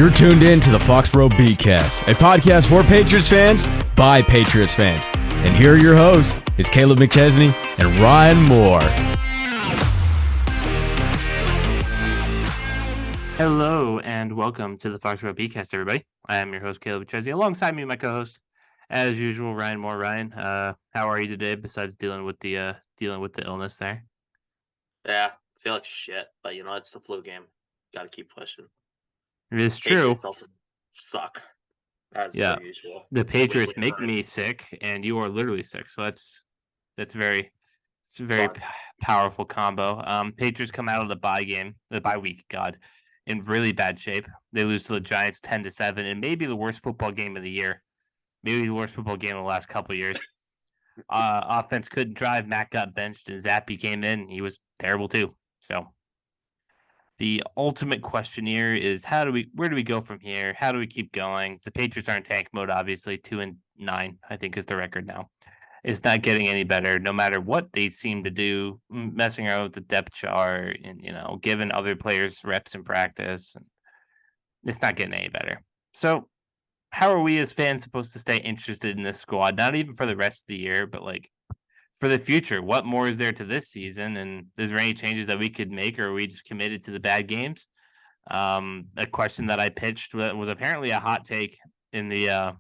You're tuned in to the Foxboro BeatCast, a podcast for Patriots fans by Patriots fans. And here are your hosts, is Kaleb McChesney and Ryan Moore. Hello and welcome to the Foxboro BeatCast, everybody. I am your host, Kaleb McChesney. Alongside me, my co-host, as usual, Ryan Moore. Ryan, how are you today? Besides dealing with the illness there. Yeah, I feel like shit, but it's the flu game. Got to keep pushing. It is true. Patriots also suck, as Yeah, per usual. the Patriots make Bruins. me sick, and you are literally sick. So it's a very Fun. powerful combo. Patriots come out of the bye week, in really bad shape. They lose to the Giants 10-7, and maybe the worst football game of the year. Maybe the worst football game of the last couple of years. Offense couldn't drive. Matt got benched, and Zappe came in. He was terrible too. So the ultimate question here is where do we go from here? How do we keep going? The Patriots are in tank mode, obviously. 2-9, I think, is the record now. It's not getting any better, no matter what they seem to do, messing around with the depth chart and giving other players reps in practice. It's not getting any better. So how are we as fans supposed to stay interested in this squad? Not even for the rest of the year, but for the future. What more is there to this season? And is there any changes that we could make, or are we just committed to the bad games? A question that I pitched was apparently a hot take in a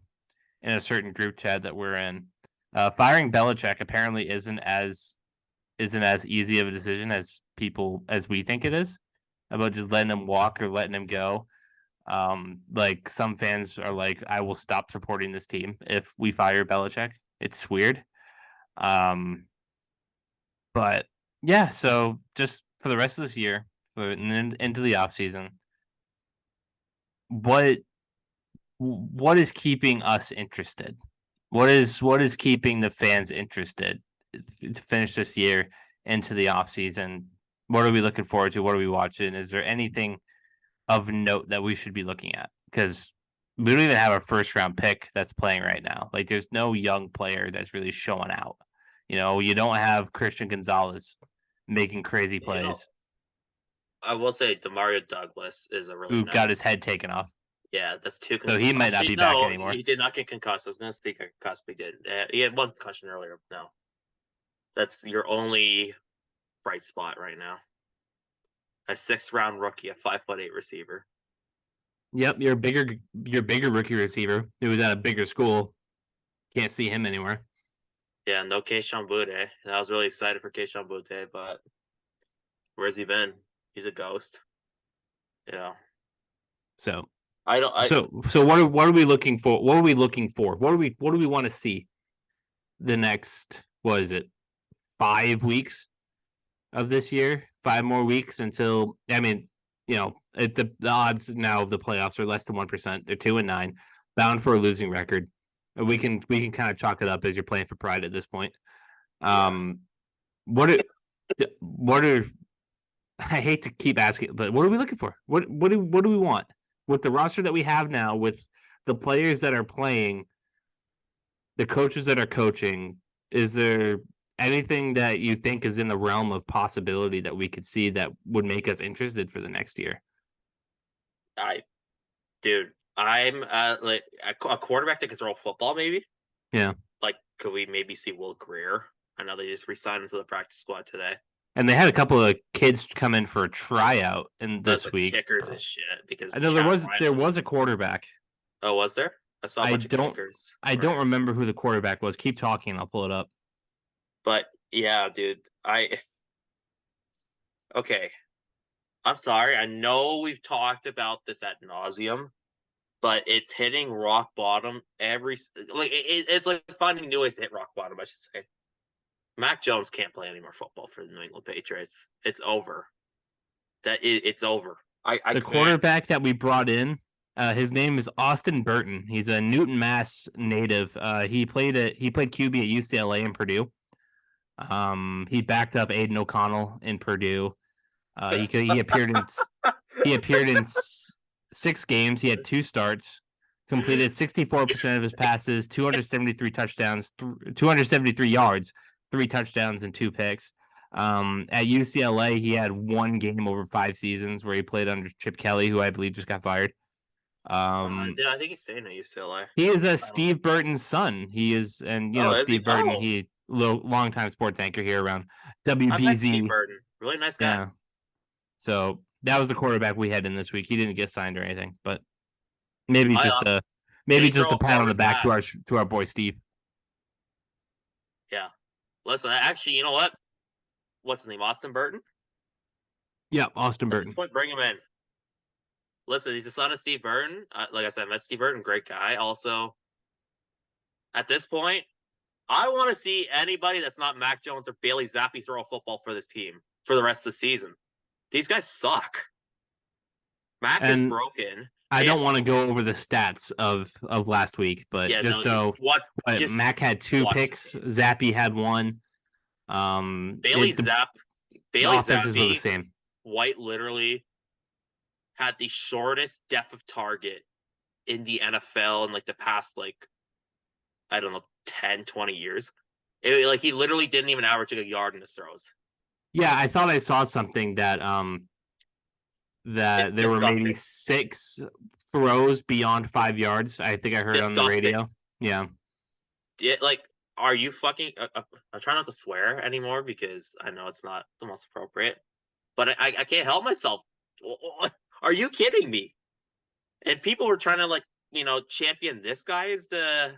certain group chat that we're in. Firing Belichick apparently isn't as easy of a decision as we think it is, about just letting him walk or letting him go. Some fans are like, I will stop supporting this team if we fire Belichick. It's weird. But yeah, so just for the rest of this year, into the offseason, what is keeping us interested? What is keeping the fans interested to finish this year into the offseason? What are we looking forward to? What are we watching? Is there anything of note that we should be looking at? Because we don't even have a first round pick that's playing right now. There's no young player that's really showing out. You don't have Christian Gonzalez making crazy plays. I will say Demario Douglas is a really who nice... got his head taken off. Yeah, that's two. So he might not be back anymore. He did not get concussed. I was going to say concussed, but he did. He had one concussion earlier. No, that's your only bright spot right now. A 6th round rookie, a 5'8" receiver. Yep, your bigger rookie receiver who was at a bigger school. Can't see him anywhere. Yeah, no Keishon Butte. I was really excited for Keishon Butte, but where's he been? He's a ghost. Yeah. So So what are we looking for? What are we looking for? What do we want to see the next, 5 weeks of this year? 5 more weeks until, the odds now of the playoffs are less than 1%. They're 2-9, bound for a losing record. We can kind of chalk it up as you're playing for pride at this point. What are I hate to keep asking, but what are we looking for? What do we want with the roster that we have now, with the players that are playing, the coaches that are coaching? Is there anything that you think is in the realm of possibility that we could see that would make us interested for the next year? I'm a quarterback that can throw a football, maybe. Yeah. Could we maybe see Will Greer? I know they just re-signed into the practice squad today. And they had a couple of kids come in for a tryout this week. Kickers and shit, because I know there was a quarterback. Oh, was there? I saw a bunch of kickers. I don't remember who the quarterback was. Keep talking, I'll pull it up. But yeah, dude, okay. I'm sorry. I know we've talked about this ad nauseum, but it's hitting rock bottom it's like finding new ways to hit rock bottom, I should say. Mac Jones can't play any more football for the New England Patriots. It's over. It's over. The quarterback that we brought in, his name is Austin Burton. He's a Newton, Mass native. He played QB at UCLA and Purdue. He backed up Aiden O'Connell in Purdue. He appeared in 6 games. He had 2 starts, completed 64% of his passes, 273 touchdowns, 273 yards, 3 touchdowns and 2 picks. At UCLA, he had 1 game over 5 seasons where he played under Chip Kelly, who I believe just got fired. I think he's staying at UCLA. He is a Steve Burton's son. He is, and Steve Burton, he longtime sports anchor here around WBZ. I met Steve Burton, really nice guy. Yeah. So that was the quarterback we had in this week. He didn't get signed or anything, but maybe just a pat on the back to our boy Steve. Yeah. Listen, actually, you know what? What's his name? Austin Burton? Yeah, Austin Burton. At this point, bring him in. Listen, he's the son of Steve Burton. Like I said, I met Steve Burton, great guy. Also, at this point, I want to see anybody that's not Mac Jones or Bailey Zappi throw a football for this team for the rest of the season. These guys suck. Mac is broken. I don't want to go over the stats of last week, but Mac had 2 picks, Zappi had 1. Bailey Zappi were the same. White literally had the shortest depth of target in the NFL in like the past, I don't know, 10, 20 years. He literally didn't even average a yard in his throws. Yeah, I thought I saw something that there disgusting. were maybe 6 throws beyond 5 yards. I think I heard on the radio. Yeah. Yeah, are you fucking? I try not to swear anymore because I know it's not the most appropriate, but I can't help myself. Are you kidding me? And people were trying to champion this guy as the,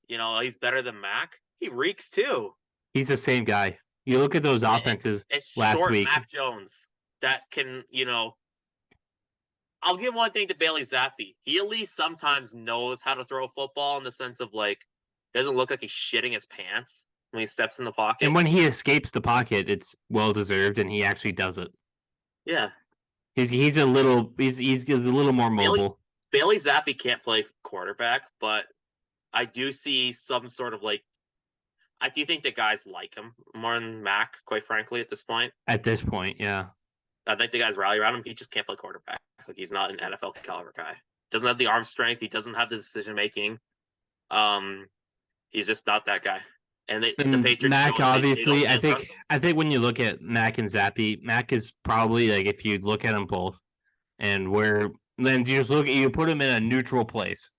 he's better than Mac. He reeks too. He's the same guy. You look at those offenses last week. Mac Jones that can, I'll give one thing to Bailey Zappi. He at least sometimes knows how to throw a football in the sense of doesn't look like he's shitting his pants when he steps in the pocket. And when he escapes the pocket, it's well deserved, and he actually does it. Yeah. He's a little more mobile. Bailey Zappi can't play quarterback, but I do see some sort of I do think that guys like him more than Mac, quite frankly, at this point. At this point, yeah. I think the guys rally around him. He just can't play quarterback. He's not an NFL caliber guy. Doesn't have the arm strength. He doesn't have the decision making. He's just not that guy. And the Patriots. Mac, obviously, I think when you look at Mac and Zappi, Mac is probably if you look at them both, and then you put them in a neutral place,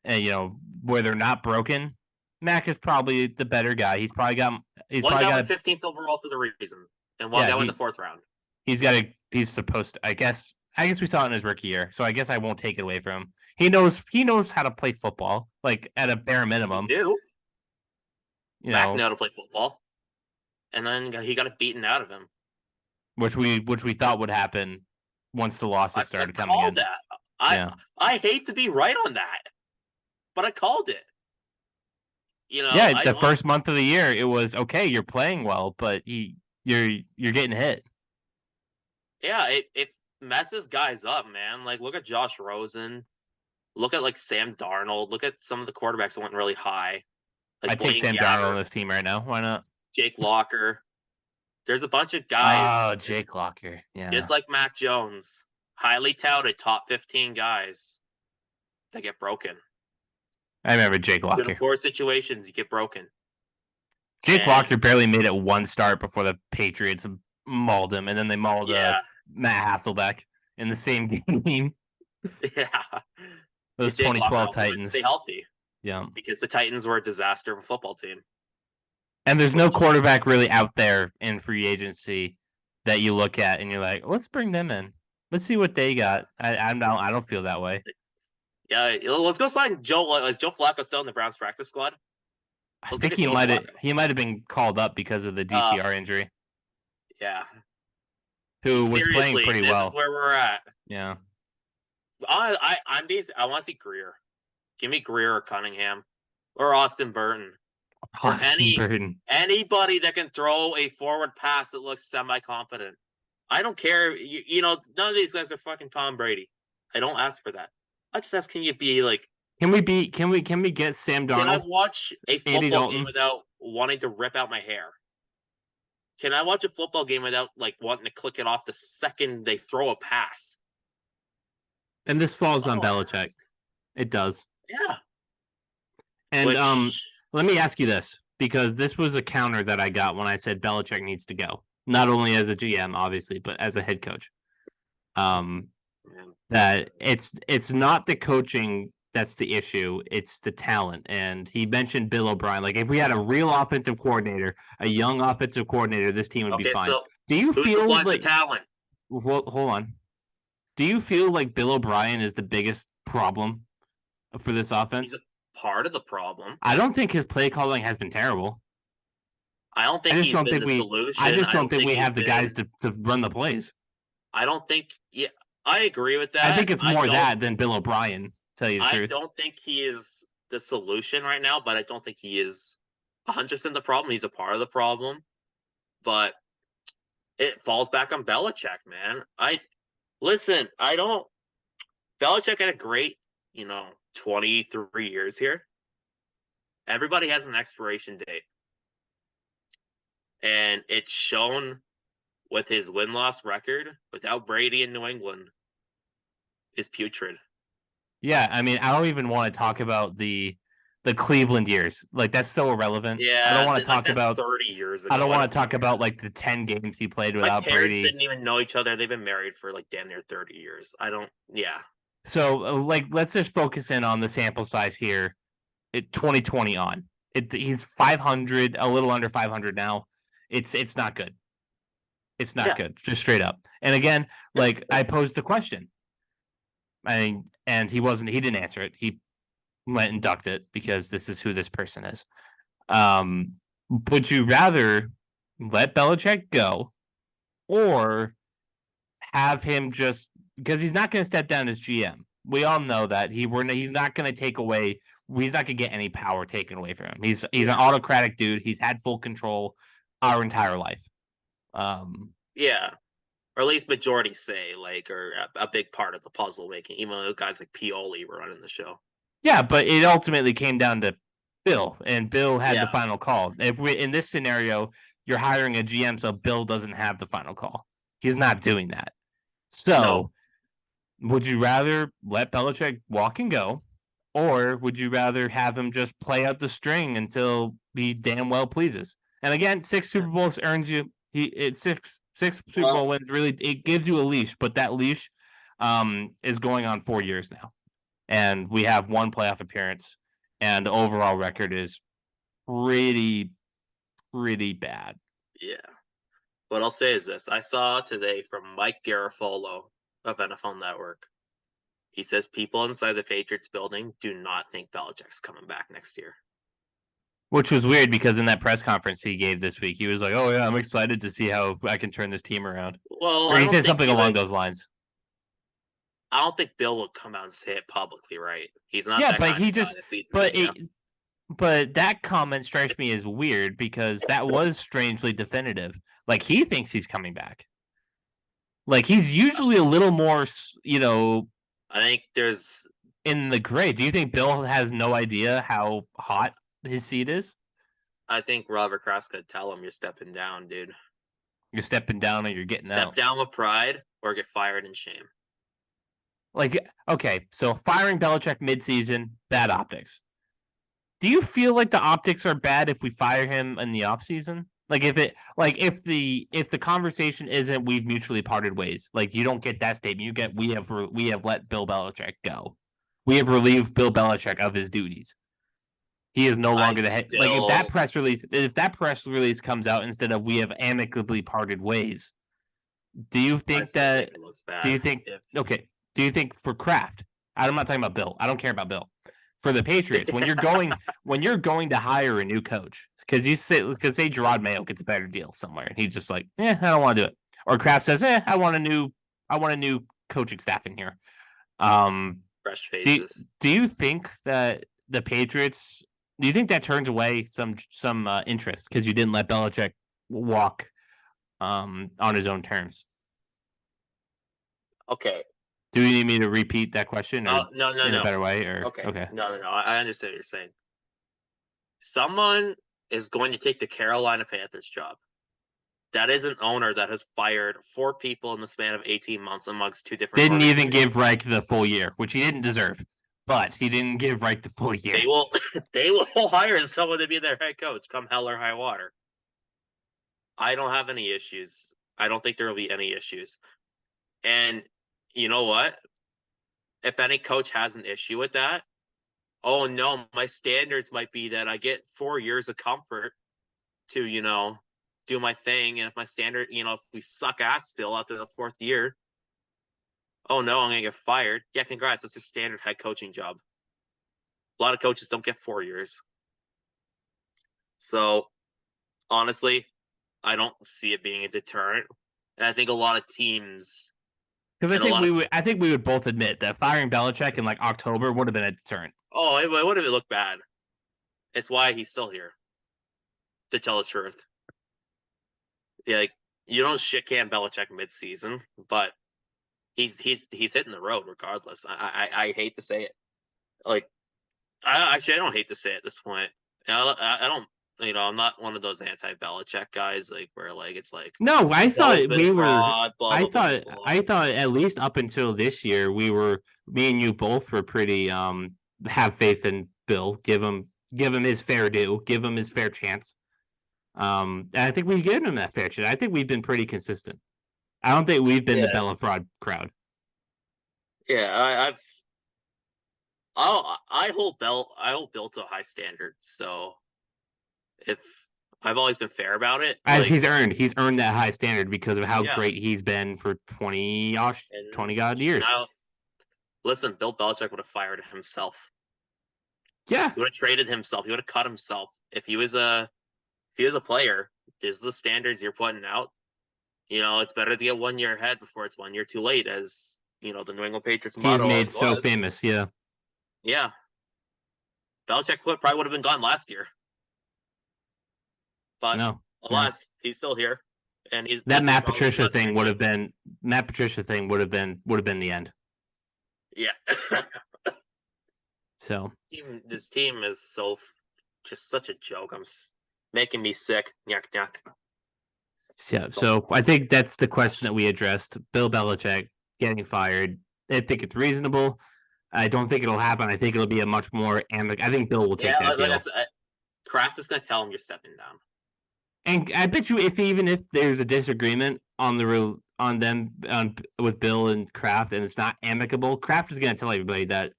and where they're not broken. Mac is probably the better guy. He's probably got 15th overall for the reason, and one guy in the 4th round. He's supposed to. I guess we saw it in his rookie year, so I guess I won't take it away from him. He knows how to play football, at a bare minimum. Mac knew how to play football, and then he got it beaten out of him, which we thought would happen once the losses started coming in. That. I hate to be right on that, but I called it. The first month of the year, it was okay. You're playing well, but you're getting hit. Yeah, it messes guys up, man. Look at Josh Rosen. Look at Sam Darnold. Look at some of the quarterbacks that went really high. I take Sam Darnold on this team right now. Why not? Jake Locker. There's a bunch of guys. Oh, Jake Locker. Yeah. Just like Mac Jones. Highly touted top 15 guys that get broken. I remember Jake Locker. In poor situations, you get broken. Jake Locker barely made it 1 start before the Patriots mauled him, and then they mauled Matt Hasselbeck in the same game. Yeah. Those 2012 Titans. Stay healthy. Yeah. Because the Titans were a disaster of a football team. And there's no quarterback really out there in free agency that you look at and you're like, let's bring them in. Let's see what they got. I don't feel that way. Yeah, let's go sign Joe. Is Joe Flacco still in the Browns practice squad? I think he might have been called up because of the DCR injury. Yeah. Who was playing pretty well. This is where we're at. Yeah. I want to see Greer. Give me Greer or Cunningham or Austin Burton. Burton. Anybody that can throw a forward pass that looks semi-competent. I don't care. None of these guys are fucking Tom Brady. I don't ask for that. I just ask, can you be Can we get Sam Darnold? Can I watch a football game without wanting to rip out my hair? Can I watch a football game without wanting to click it off the second they throw a pass? And this falls on Belichick. It does. Yeah. And let me ask you this, because this was a counter that I got when I said Belichick needs to go. Not only as a GM, obviously, but as a head coach. Yeah. that it's not the coaching that's the issue, it's the talent. And he mentioned Bill O'Brien. Like, if we had a real offensive coordinator, a young offensive coordinator, this team would be fine. So Do you who feel supplies like the talent? well, hold on? Do you feel like Bill O'Brien is the biggest problem for this offense? He's a part of the problem. I don't think his play calling has been terrible. I don't think he's been the solution. I just don't think we have the guys to run the plays. I don't think. Yeah, I agree with that. I think it's more that than Bill O'Brien. Tell you the truth. I don't think he is the solution right now, but I don't think he is 100% the problem. He's a part of the problem, but it falls back on Belichick, man. Belichick had a great, 23 years here. Everybody has an expiration date. And it's shown with his win-loss record without Brady in New England is putrid. Yeah, I mean, I don't even want to talk about the Cleveland years. Like, that's so irrelevant. Yeah, I don't want to talk about 30 years ago. I don't want to talk about like the 10 games he played without My parents Brady. didn't even know each other. They've been married for like damn near 30 years. So let's just focus in on the sample size here. 2020 on. He's 500, a little under 500 now. It's not good. It's not good, just straight up. And again, like, I posed the question. And he didn't answer it. He went and ducked it because this is who this person is. Would you rather let Belichick go or have him just, because he's not going to step down as GM. We all know that he's not going to he's not going to get any power taken away from him. He's an autocratic dude. He's had full control our entire life. Yeah. Or at least majority say, like, or a big part of the puzzle making, even though guys like Pioli were running the show. Yeah, but it ultimately came down to Bill, and Bill had the final call. In this scenario, you're hiring a GM, so Bill doesn't have the final call. He's not doing that. So, would you rather let Belichick walk and go, or would you rather have him just play out the string until he damn well pleases? And again, 6 Super Bowls earns you. Six Super Bowl wins. Really, it gives you a leash, but that leash is going on 4 years now, and we have 1 playoff appearance, and the overall record is pretty bad. Yeah. What I'll say is this: I saw today from Mike Garafolo of NFL Network. He says people inside the Patriots building do not think Belichick's coming back next year. Which was weird because in that press conference he gave this week, he was like, "Oh yeah, I'm excited to see how I can turn this team around." Well, or he said something along those lines. I don't think Bill will come out and say it publicly, right? He's not. Yeah, but he just. But that comment strikes me as weird because that was strangely definitive. Like, he thinks he's coming back. Like, he's usually a little more, I think there's in the gray. Do you think Bill has no idea how hot his seat is? I think Robert Kraft's gonna tell him you're stepping down, dude. You're stepping down or you're getting out. Step down with pride or get fired in shame. Like, okay, so firing Belichick midseason, bad optics. Do you feel like the optics are bad if we fire him in the offseason? Like, if the conversation isn't we've mutually parted ways, like, you don't get that statement. You get we have let Bill Belichick go. We have relieved Bill Belichick of his duties. He is no longer the head. Like, if that press release comes out instead of we have amicably parted ways, do you think that? Do you think? Okay. Do you think for Kraft? I'm not talking about Bill. I don't care about Bill. For the Patriots, when you're going to hire a new coach, because say Gerard Mayo gets a better deal somewhere, and he's just like, I don't want to do it. Or Kraft says, I want a new coaching staff in here. Fresh faces. Do you think that the Patriots? Do you think that turns away some interest because you didn't let Belichick walk on his own terms? Okay. Do you need me to repeat that question? No. In a better way? Or okay. No. I understand what you're saying. Someone is going to take the Carolina Panthers job. That is an owner that has fired 4 people in the span of 18 months amongst 2 different. Didn't even give Reich the full year, which he didn't deserve. But he didn't give Reich the full year. They will hire someone to be their head coach come hell or high water. I don't have any issues. I don't think there will be any issues. And you know what? if any coach has an issue with that, oh no, my standards might be that I get 4 years of comfort to, do my thing. And if my standard, if we suck ass still after the 4th year, oh no, I'm going to get fired. Yeah, congrats. That's a standard head coaching job. A lot of coaches don't get 4 years. So honestly, I don't see it being a deterrent. And I think a lot of teams. Because And a lot of- I think we would both admit that firing Belichick in like October would have been a deterrent. Oh, it would have looked bad. It's why he's still here. To tell the truth. Yeah, like, you don't shit can Belichick midseason, but he's hitting the road regardless. I hate to say it. Like, I don't hate to say it at this point. I don't. I'm not one of those anti-Belichick guys. Like where like it's like No, I thought we were. fraud, blah, I blah, blah, thought blah, blah. I thought at least up until this year, me and you both were pretty have faith in Bill. Give him his fair due. Give him his fair chance. And I think we've given him that fair chance. I think we've been pretty consistent. I don't think we've been the Bella fraud crowd. Yeah, I hold Bill to a high standard. So if I've always been fair about it, As like, he's earned that high standard because of how Yeah. great he's been for 20 odd years. Now, listen, Bill Belichick would have fired himself. Yeah. He would have traded himself. He would have cut himself. If he was a player, is the standards you're putting out. It's better to get 1 year ahead before it's 1 year too late, as the New England Patriots He's motto made always so was. famous, yeah. Yeah. Belichick probably would have been gone last year. But No. alas, he's still here. And he's That this is Matt probably Patricia the best thing would have been the end. Yeah. So This team is just such a joke. Making me sick. Yuck, yuck. yeah, so I think that's the question that we addressed. Bill Belichick getting fired. I think it's reasonable. I don't think it'll happen. I think it'll be a much more I think Bill will take that deal. Kraft is going to tell him you're stepping down. And I bet you if there's a disagreement with Bill and Kraft and it's not amicable, Kraft is going to tell everybody that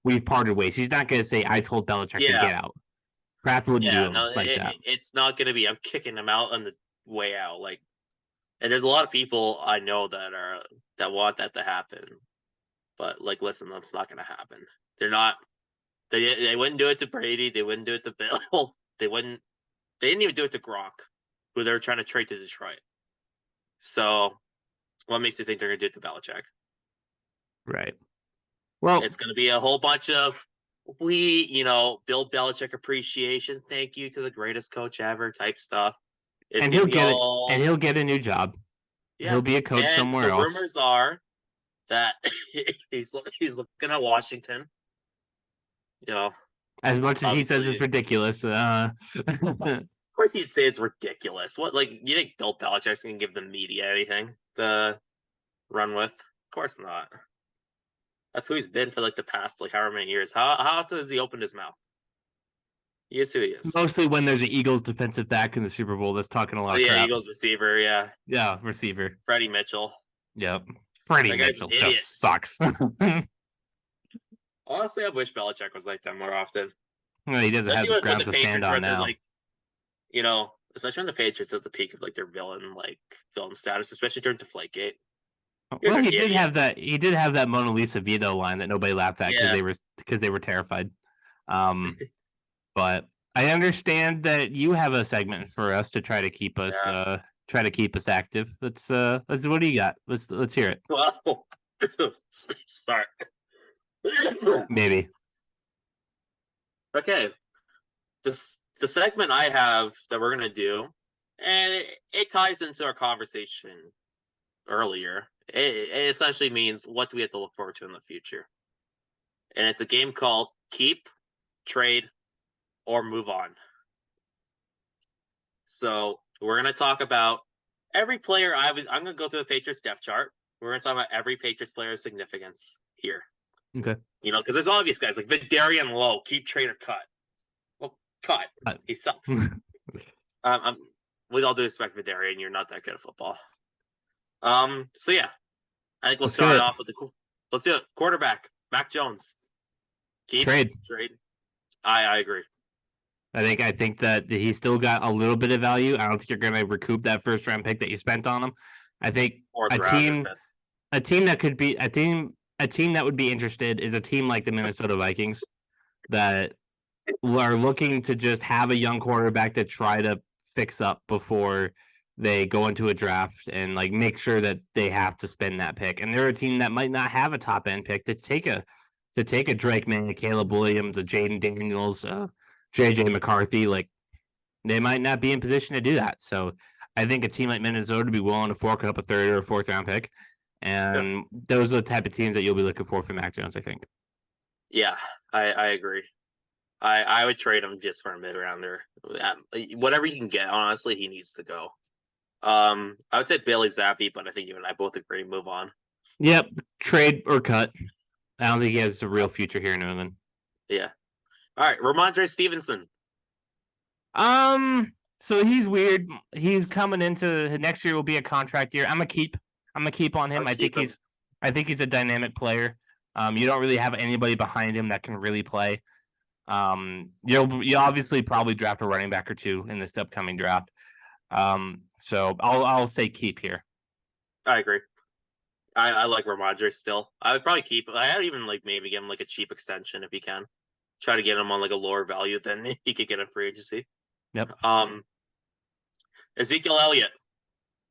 we've parted ways. He's not going to say I told Belichick to get out. Kraft wouldn't do that. It's not going to be I'm kicking him out on the way out. Like, and there's a lot of people I know that want that to happen. But like, listen, that's not going to happen. They're not. They wouldn't do it to Brady. They wouldn't do it to Bill. They didn't even do it to Gronk, who they were trying to trade to Detroit. So, what makes you think they're going to do it to Belichick? Right. Well, it's going to be a whole bunch of Bill Belichick appreciation. Thank you to the greatest coach ever type stuff. And he'll get a new job. Yeah. He'll be a coach somewhere else. Rumors are that he's looking at Washington. As much as he says it's ridiculous. Of course he'd say it's ridiculous. What, like, you think Bill Belichick's going to give the media anything to run with? Of course not. That's who he's been for like the past however many years. How often has he opened his mouth? He is who he is. Mostly when there's an Eagles defensive back in the Super Bowl that's talking a lot of crap. Eagles receiver, yeah. Yeah, receiver. Freddie Mitchell. Yep. Freddie Mitchell just sucks. Honestly, I wish Belichick was like that more often. Well, he doesn't have the grounds to stand on now. Especially when the Patriots at the peak of their villain status, especially during Deflategate. Well, he did have that. He did have that Mona Lisa veto line that nobody laughed at because they were terrified. But I understand that you have a segment for us to try to keep us active. Let's what do you got? Let's hear it. Well, start. Maybe. Okay. The segment I have that we're gonna do, and it ties into our conversation earlier. It essentially means what do we have to look forward to in the future, and it's a game called Keep, Trade, or Move On. So we're gonna talk about every player. I'm gonna go through the Patriots depth chart. We're gonna talk about every Patriots player's significance here. Okay. Because there's obvious guys like Vidarian Lowe, keep, trade, or cut. Well, cut. He sucks. With all due respect, Vidarian, you're not that good at football. So yeah, I think we'll start off with let's do it. Quarterback. Mac Jones. Keep Trade. I agree. I think that he's still got a little bit of value. I don't think you're going to recoup that first round pick that you spent on him. I think Fourth a rounder. team that could be a team that would be interested is a team like the Minnesota Vikings that are looking to just have a young quarterback to try to fix up before they go into a draft and like make sure that they have to spend that pick. And they're a team that might not have a top end pick to take a Drake May, a Caleb Williams, a Jaden Daniels, JJ McCarthy. Like they might not be in position to do that. So I think a team like Minnesota would be willing to fork up a third or a fourth round pick. And those are the type of teams that you'll be looking for Mac Jones, I think. Yeah, I agree. I would trade him just for a mid rounder. Whatever you can get, honestly, he needs to go. I would say Bailey Zappi, but I think you and I both agree. Move on. Yep, trade or cut. I don't think he has a real future here in New England. Yeah. All right, Ramondre Stevenson. So he's weird. He's coming into next year will be a contract year. I'm gonna keep on him. I think he's a dynamic player. You don't really have anybody behind him that can really play. You'll obviously probably draft a running back or two in this upcoming draft. So I'll say keep here. I agree. I like Ramondre still. I would probably keep. I'd even like maybe give him like a cheap extension if he can. Try to get him on like a lower value than he could get in free agency. Yep. Ezekiel Elliott.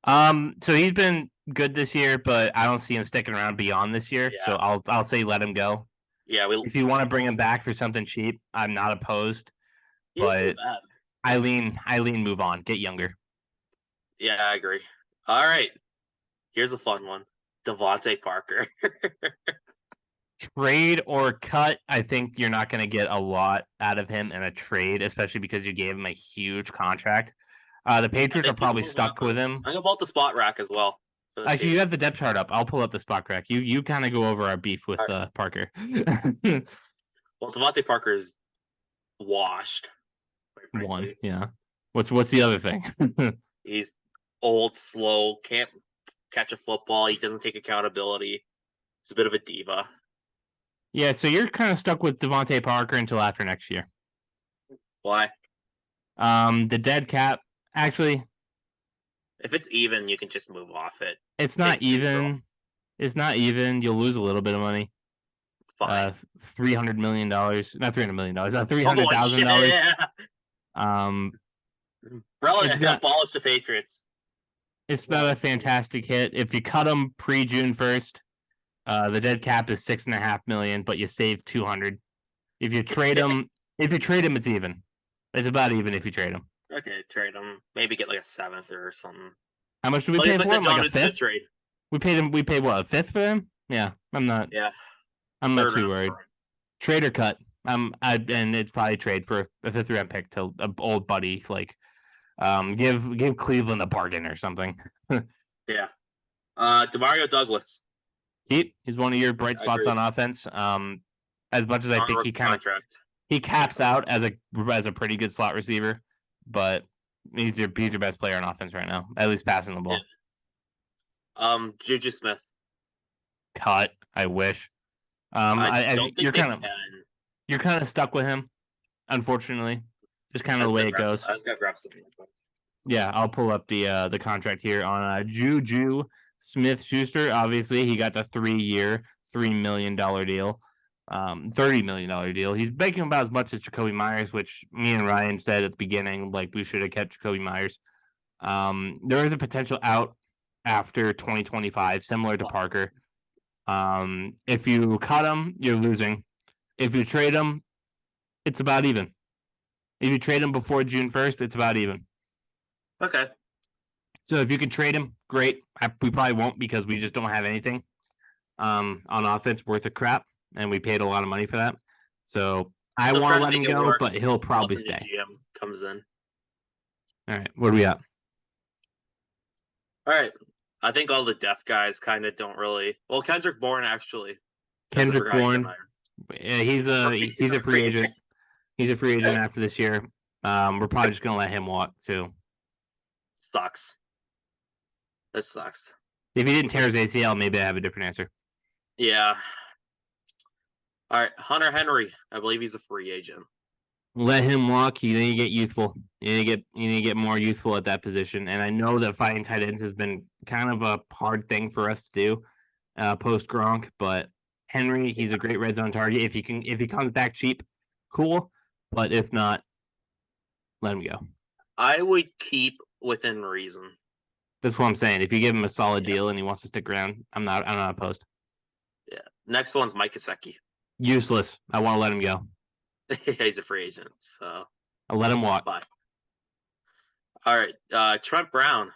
So he's been good this year, but I don't see him sticking around beyond this year. Yeah. So I'll say let him go. Yeah. If you want to bring him back for something cheap, I'm not opposed. But I lean move on. Get younger. Yeah, I agree. All right. Here's a fun one. Devontae Parker. Trade or cut, I think you're not going to get a lot out of him in a trade, especially because you gave him a huge contract. The Patriots are probably stuck with him. I'm going to pull up the spot rack as well. Actually, you have the depth chart up. I'll pull up the spot rack. You kind of go over our beef with Parker. Well, Devontae Parker is washed. One, yeah. What's the other thing? He's old, slow, can't catch a football. He doesn't take accountability. He's a bit of a diva. Yeah, so you're kind of stuck with Devontae Parker until after next year. Why? The dead cap. Actually, if it's even, you can just move off it. It's not even. It's not even. You'll lose a little bit of money. Fine. $300 million. Not $300 million. Not $300,000. Relative to abolish the Patriots. It's not a fantastic hit. If you cut them pre-June 1st, the dead cap is $6.5 million, but you save $200. If you trade them, it's even. It's about even if you trade them. Okay, trade them. Maybe get like a seventh or something. How much do we pay for him? Like a fifth? Trade. We paid what, a fifth for him? Yeah, I'm not too worried. Trade or cut. And it's probably trade for a fifth round pick to an old buddy. Like, give Cleveland a bargain or something. Yeah. Demario Douglas. He's one of your bright spots on offense. As much as I think he caps out as a pretty good slot receiver, but he's your best player on offense right now, at least passing the ball. Yeah. Juju Smith. Cut. I wish. I don't think you're kind of stuck with him, unfortunately. Just kind of the way it goes. I just got to grab something. Yeah, I'll pull up the contract here on Juju Smith-Schuster. Obviously, he got the 3-year, $3 million deal, $30 million deal. He's making about as much as Jacoby Myers, which me and Ryan said at the beginning, like we should have kept Jacoby Myers. There is a potential out after 2025, similar to Parker. If you cut him, you're losing. If you trade him, it's about even. If you trade him before June 1st, it's about even. Okay. So if you can trade him, great. We probably won't because we just don't have anything on offense worth a crap, and we paid a lot of money for that. So I want to let him go, but he'll probably stay. GM comes in. All right, what do we got? All right. I think all the deaf guys kind of don't really. Well, Kendrick Bourne actually. Kendrick Bourne. Yeah, he's a free agent. He's a free agent after this year. We're probably just gonna let him walk too. Sucks. That sucks. If he didn't tear his ACL, maybe I have a different answer. Yeah. All right, Hunter Henry. I believe he's a free agent. Let him walk. You need to get youthful. You need to get more youthful at that position. And I know that finding tight ends has been kind of a hard thing for us to do post Gronk, but Henry, he's a great red zone target. If he comes back cheap, cool. But if not, let him go. I would keep within reason. That's what I'm saying. If you give him a solid deal and he wants to stick around, I'm not opposed. Yeah. Next one's Mike Gesicki. Useless. I want to let him go. He's a free agent, so I'll let him walk. bye. All right, Trent Brown.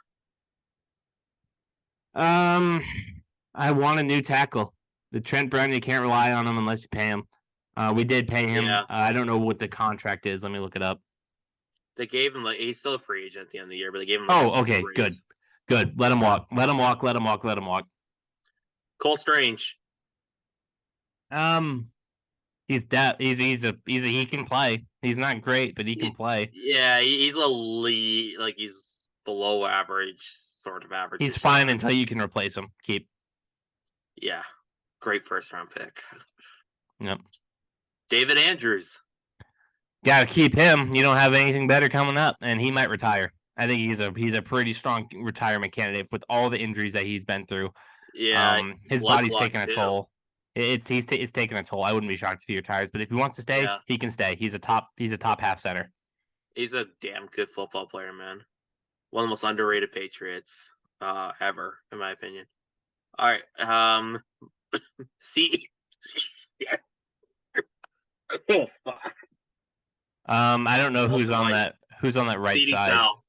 I want a new tackle. The Trent Brown, you can't rely on him unless you pay him. We did pay him. Yeah. I don't know what the contract is. Let me look it up. They gave him he's still a free agent at the end of the year, but they gave him. Okay, good. Let him walk. Let him walk. Cole Strange. He's he can play. He's not great, but he can play. Yeah, he's elite. Like he's below average, sort of average. He's fine until you can replace him. Keep. Yeah, great first round pick. Yep. David Andrews. Got to keep him. You don't have anything better coming up, and he might retire. I think he's a pretty strong retirement candidate with all the injuries that he's been through. Yeah, his body's taking a toll. It's taking a toll. I wouldn't be shocked if he retires, but if he wants to stay, he can stay. He's a top half center. He's a damn good football player, man. One of the most underrated Patriots ever, in my opinion. All right, see. I don't know who's on that right CD side. Sal.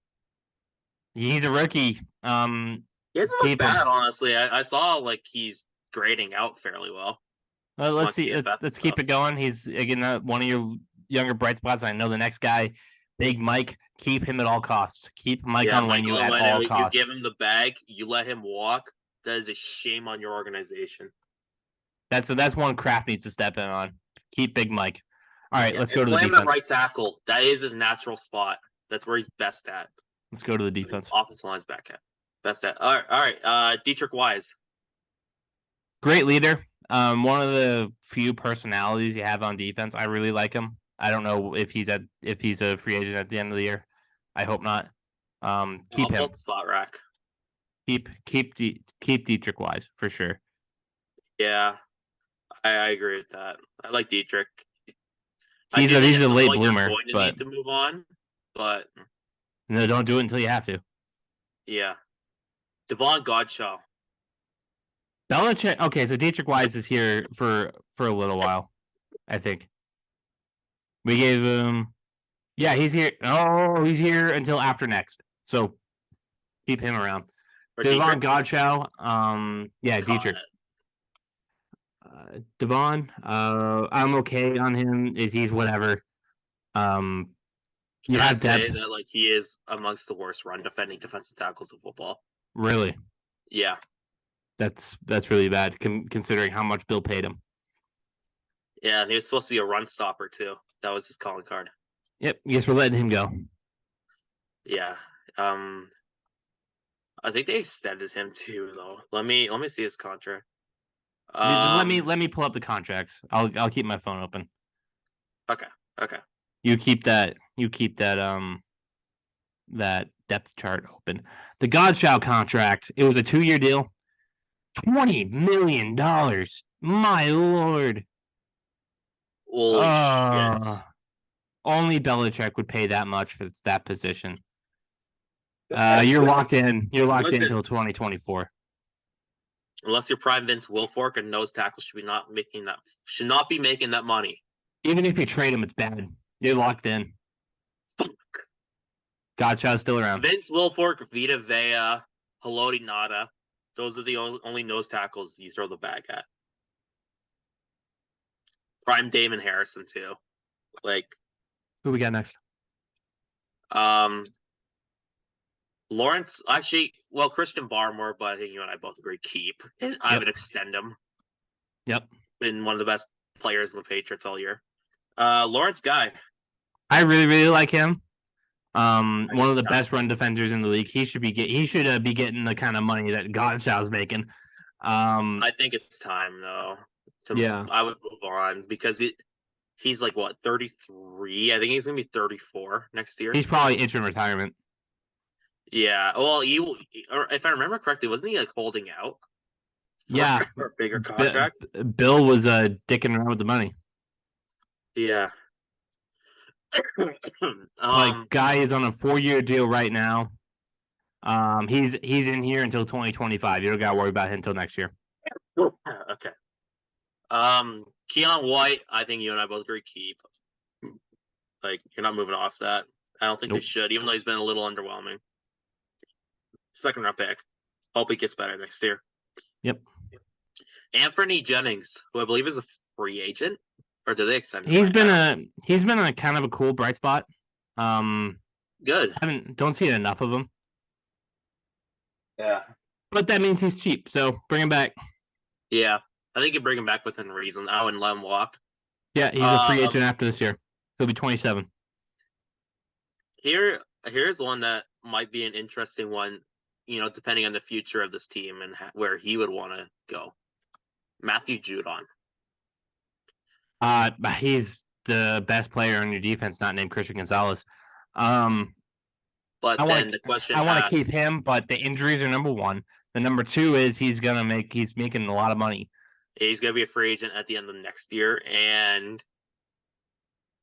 He's a rookie. He hasn't looked bad, honestly. I saw like he's grading out fairly well. Let's see. Let's keep it going. He's again one of your younger bright spots. I know the next guy, Big Mike. Keep him at all costs. Keep Mike on Lenu at all costs. You give him the bag. You let him walk. That is a shame on your organization. That's one Kraft needs to step in on. Keep Big Mike. All right, let's go to the defense. defense. Play him at right tackle. That is his natural spot. That's where he's best at. Let's go to the defense. Offensive line's back at best at. All right. Dietrich Wise. Great leader. One of the few personalities you have on defense. I really like him. I don't know if he's a free agent at the end of the year. I hope not. Keep him. Spot rack. Keep Dietrich Wise for sure. Yeah, I agree with that. I like Dietrich. He's a late bloomer, but need to move on. But no, don't do it until you have to. Yeah, Devon Godshaw. Belichick. Okay, so Dietrich Wise is here for a little while, I think. We gave him. Yeah, he's here. Oh, he's here until after next. So keep him around. Devon Godshaw. Yeah, Dietrich. Devon. I'm okay on him. He's whatever. You have depth. Say that like he is amongst the worst run defending defensive tackles in football. Really? Yeah. That's really bad considering how much Bill paid him. Yeah, and he was supposed to be a run stopper too. That was his calling card. Yep. Guess we're letting him go. Yeah. I think they extended him too, though. Let me see his contract. Just let me pull up the contracts. I'll keep my phone open. Okay. You keep that that depth chart open. The Godshaw contract, it was a 2-year deal. $20 million. My lord. Only Belichick would pay that much for that position. You're locked in. You're locked in until 2024. Unless you're prime Vince Wilfork, and nose tackle should not be making that money. Even if you trade him, it's bad. You're locked in. Fuck. Godshaw's still around. Vince Wilfork, Vita Vea, Haloti Nada. Those are the only nose tackles you throw the bag at. Prime Damon Harrison too. Like, who we got next? Lawrence, actually, well, Christian Barmore, but I think you and I both agree keep. And I would extend him. Yep. Been one of the best players in the Patriots all year. Lawrence Guy. I really, really like him. One of the best run defenders in the league. He should be getting the kind of money that Godshaw's making. I think it's time though. Yeah. I would move on because he's like what 33. I think he's gonna be 34 next year. He's probably entering retirement. Yeah. Well, or if I remember correctly, wasn't he like holding out? Yeah. For a bigger contract. Bill was dicking around with the money. Yeah. Guy is on a 4-year deal right now. He's in here until 2025. You don't gotta worry about him until next year. Okay. Keon White, I think you and I both agree keep. Like you're not moving off that. I don't think Nope. they should, even though he's been a little underwhelming. Second round pick. Hope he gets better next year. Yep. Anthony Jennings, who I believe is a free agent, or do they extend him? He's been a kind of a cool bright spot. Good. Don't see enough of him. Yeah. But that means he's cheap, so bring him back. Yeah. I think you bring him back within reason. I wouldn't let him walk. Yeah, he's a free agent after this year. He'll be 27. Here's one that might be an interesting one, depending on the future of this team and where he would want to go. Matthew Judon. He's the best player on your defense, not named Christian Gonzalez. But the question I want to keep him, but the injuries are number one. The number two is he's making a lot of money. He's gonna be a free agent at the end of next year, and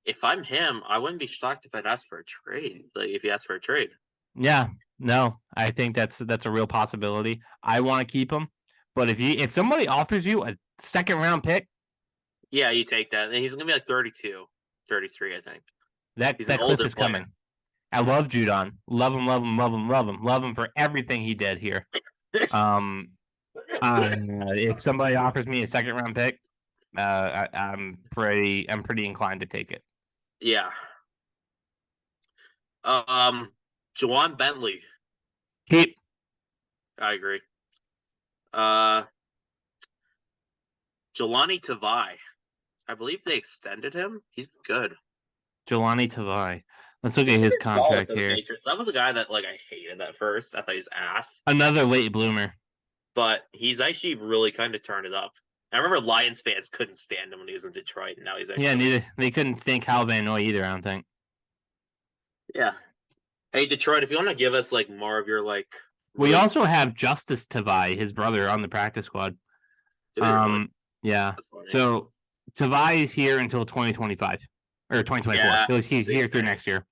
if I'm him, I wouldn't be shocked if I'd ask for a trade. Like if he asked for a trade. Yeah, no, I think that's a real possibility. I want to keep him, but if somebody offers you a second round pick, yeah, you take that. And he's gonna be like 32, 33, I think. That clip is coming. I love Judon. Love him, love him, love him, love him, love him for everything he did here. If somebody offers me a second round pick, I'm pretty inclined to take it. Yeah. Juwan Bentley. Keep. I agree. Jelani Tavai. I believe they extended him. He's good. Jelani Tavai. Let's look at his contract here. That was a guy that I hated at first. I thought he was ass. Another late bloomer. But he's actually really kind of turned it up. I remember Lions fans couldn't stand him when he was in Detroit, and now he's actually... Yeah, neither. They couldn't stand Kyle Van Noy either, I don't think. Yeah. Hey, Detroit, if you want to give us more of your We also have Justice Tavai, his brother, on the practice squad. Really? Yeah. So Tavai is here until 2025 or 2024. Yeah, so he's here through next year.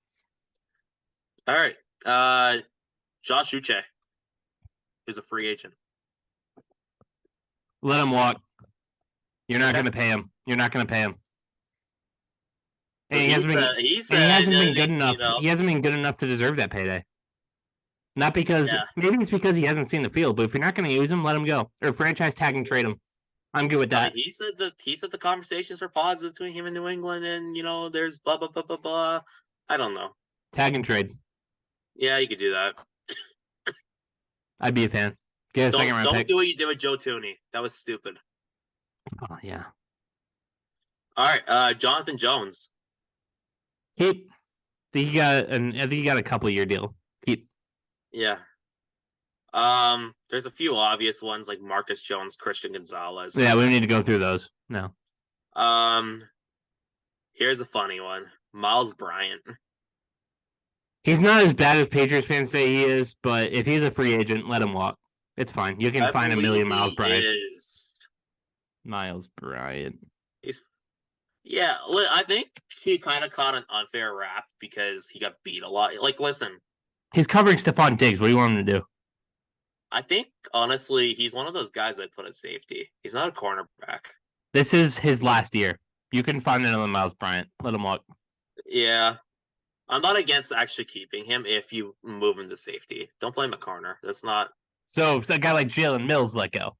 All right. Josh Uche is a free agent. Let him walk. You're not going to pay him. You're not going to pay him. And he hasn't been good enough. He hasn't been good enough to deserve that payday. Not because maybe it's because he hasn't seen the field, but if you're not going to use him, let him go or franchise tag and trade him. I'm good with that. He said the conversations are positive between him and New England, and there's blah blah blah blah blah. I don't know. Tag and trade. Yeah, you could do that. I'd be a fan. Get a second round pick. Don't do what you did with Joe Tooney. That was stupid. Oh yeah. All right, Jonathan Jones. Keep. I think he got a couple-year deal. Keep. Yeah. There's a few obvious ones like Marcus Jones, Christian Gonzalez. Yeah, we don't need to go through those. No. Here's a funny one. Miles Bryant. He's not as bad as Patriots fans say he is, but if he's a free agent, let him walk. It's fine. You can find a million Miles Bryants. Miles Bryant. I think he kind of caught an unfair rap because he got beat a lot. Listen. He's covering Stephon Diggs. What do you want him to do? I think, honestly, he's one of those guys I'd put at safety. He's not a cornerback. This is his last year. You can find another Miles Bryant. Let him walk. Yeah. I'm not against actually keeping him if you move him to safety. Don't play him a corner. That's not... So a guy like Jalen Mills let go.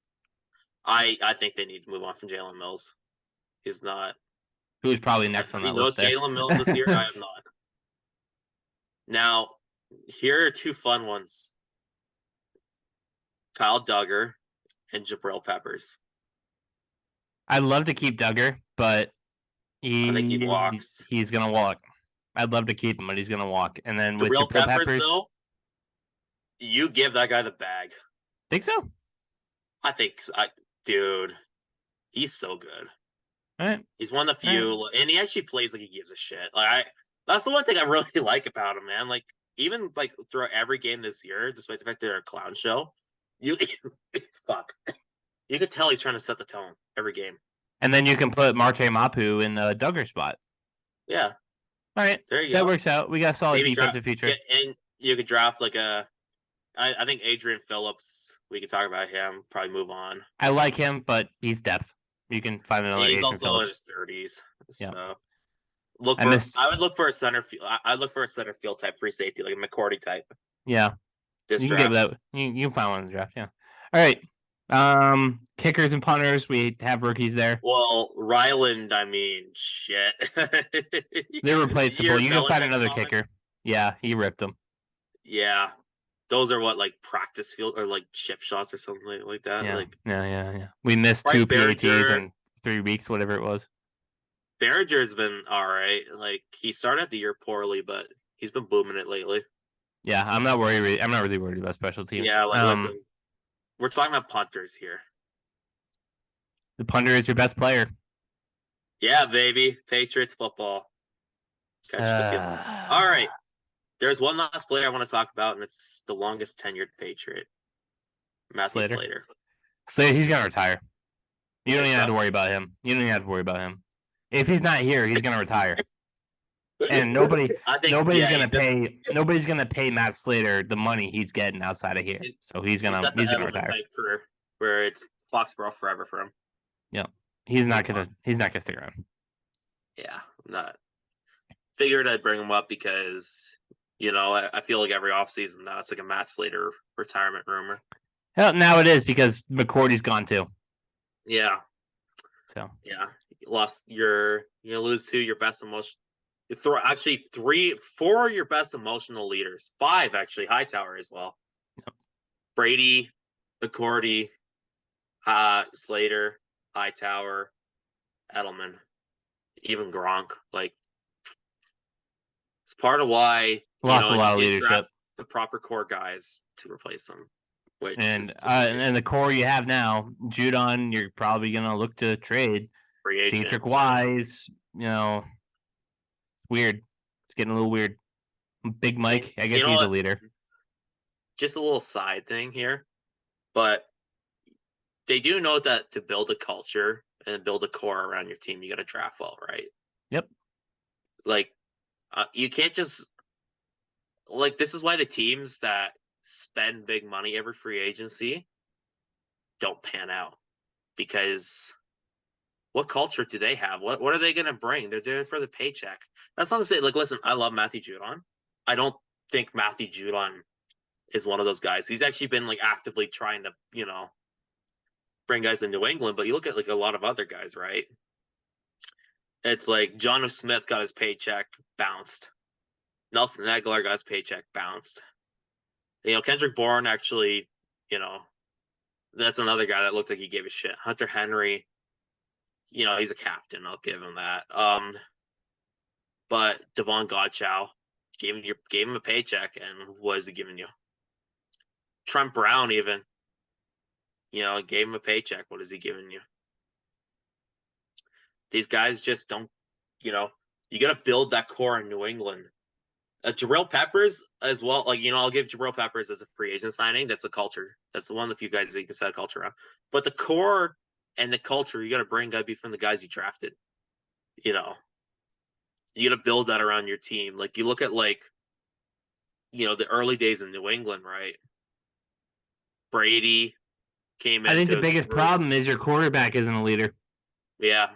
I think they need to move on from Jalen Mills. He's not... Who's probably next on that list? Jalen Mills this year? I have not. Now, here are two fun ones. Kyle Duggar and Jabril Peppers. I'd love to keep Duggar, but I think he walks. He's going to walk. I'd love to keep him, but he's going to walk. And then with Jabril Peppers, though, you give that guy the bag. Think so? I think, dude, he's so good. All right. He's one of the few, and he actually plays like he gives a shit. That's the one thing I really like about him, man. Like, even like throughout every game this year, despite the fact they're a clown show, you fuck, you could tell he's trying to set the tone every game. And then you can put Marte Mapu in the Duggar spot. Yeah. All right. There you that go. Works out. We got a solid Maybe defensive feature. Yeah, and you could draft like I think Adrian Phillips. We could talk about him. Probably move on. I like him, but he's depth. You can find another. He's Adrian also Phillips. in his 30s. Yeah. So I would look for a center field. I'd look for a center field type free safety, like a McCourty type. Yeah. This you can draft. give that. You can find one in the draft. Yeah. All right. Kickers and punters. We have rookies there. Well, Ryland. I mean, shit. They're replaceable. You can find another comics. kicker. Yeah, he ripped them. Yeah, those are what, like practice field or like chip shots or something like that. Yeah, Like yeah. We missed Bryce 2 PATs Behringer. in 3 weeks, whatever it was. Behringer's been all right. Like, he started the year poorly, but he's been booming it lately. Yeah, I'm not worried. I'm not really worried about special teams. Yeah, listen, we're talking about punters here. The punter is your best player. Yeah, baby, Patriots football. Catch the feeling. All right, there's one last player I want to talk about, and it's the longest tenured Patriot, Matthew Slater. Slater, he's gonna retire. You don't even have to worry about him. If he's not here, he's gonna retire. And nobody's gonna pay Matt Slater the money he's getting outside of here. So he's gonna retire. Type career where it's Foxboro forever for him. Yeah, he's not gonna stick around. Yeah, not. Figured I'd bring him up because I feel like every offseason now it's like a Matt Slater retirement rumor. Hell, now it is because McCourty's gone too. Yeah. So yeah, you lose 2 your best emotional. Actually, 4 of your best emotional leaders. 5 actually, Hightower as well. Yep. Brady, McCourty, Slater, Hightower, Edelman, even Gronk. Like, it's part of why lost a lot of leadership. The proper core guys to replace them. And the core you have now, Judon, you're probably gonna look to trade. Dietrich Wise, it's weird. It's getting a little weird. Big Mike, I guess he's a leader. Just a little side thing here, but they do know that to build a culture and build a core around your team, you got to draft well, right? Yep. Like, you can't just this is why the teams that spend big money every free agency don't pan out, because what culture do they have? What are they going to bring? They're doing it for the paycheck. That's not to say, listen, I love Matthew Judon. I don't think Matthew Judon is one of those guys. He's actually been actively trying to, bring guys in New England, but you look at a lot of other guys, right? It's like Jonnu Smith got his paycheck bounced. Nelson Aguilar got his paycheck bounced. Kendrick Bourne actually, that's another guy that looked like he gave a shit. Hunter Henry, he's a captain. I'll give him that. But Devon Godchow gave him a paycheck, and what is he giving you? Trent Brown even, gave him a paycheck. What is he giving you? These guys just don't, you got to build that core in New England. Jarrell Peppers as well. I'll give Jarrell Peppers as a free agent signing. That's a culture. That's one of the few guys that you can set a culture on. But the core and the culture you got to be from the guys you drafted. You got to build that around your team. You look at the early days in New England, right? Brady came in. I think the biggest problem is your quarterback isn't a leader. Yeah.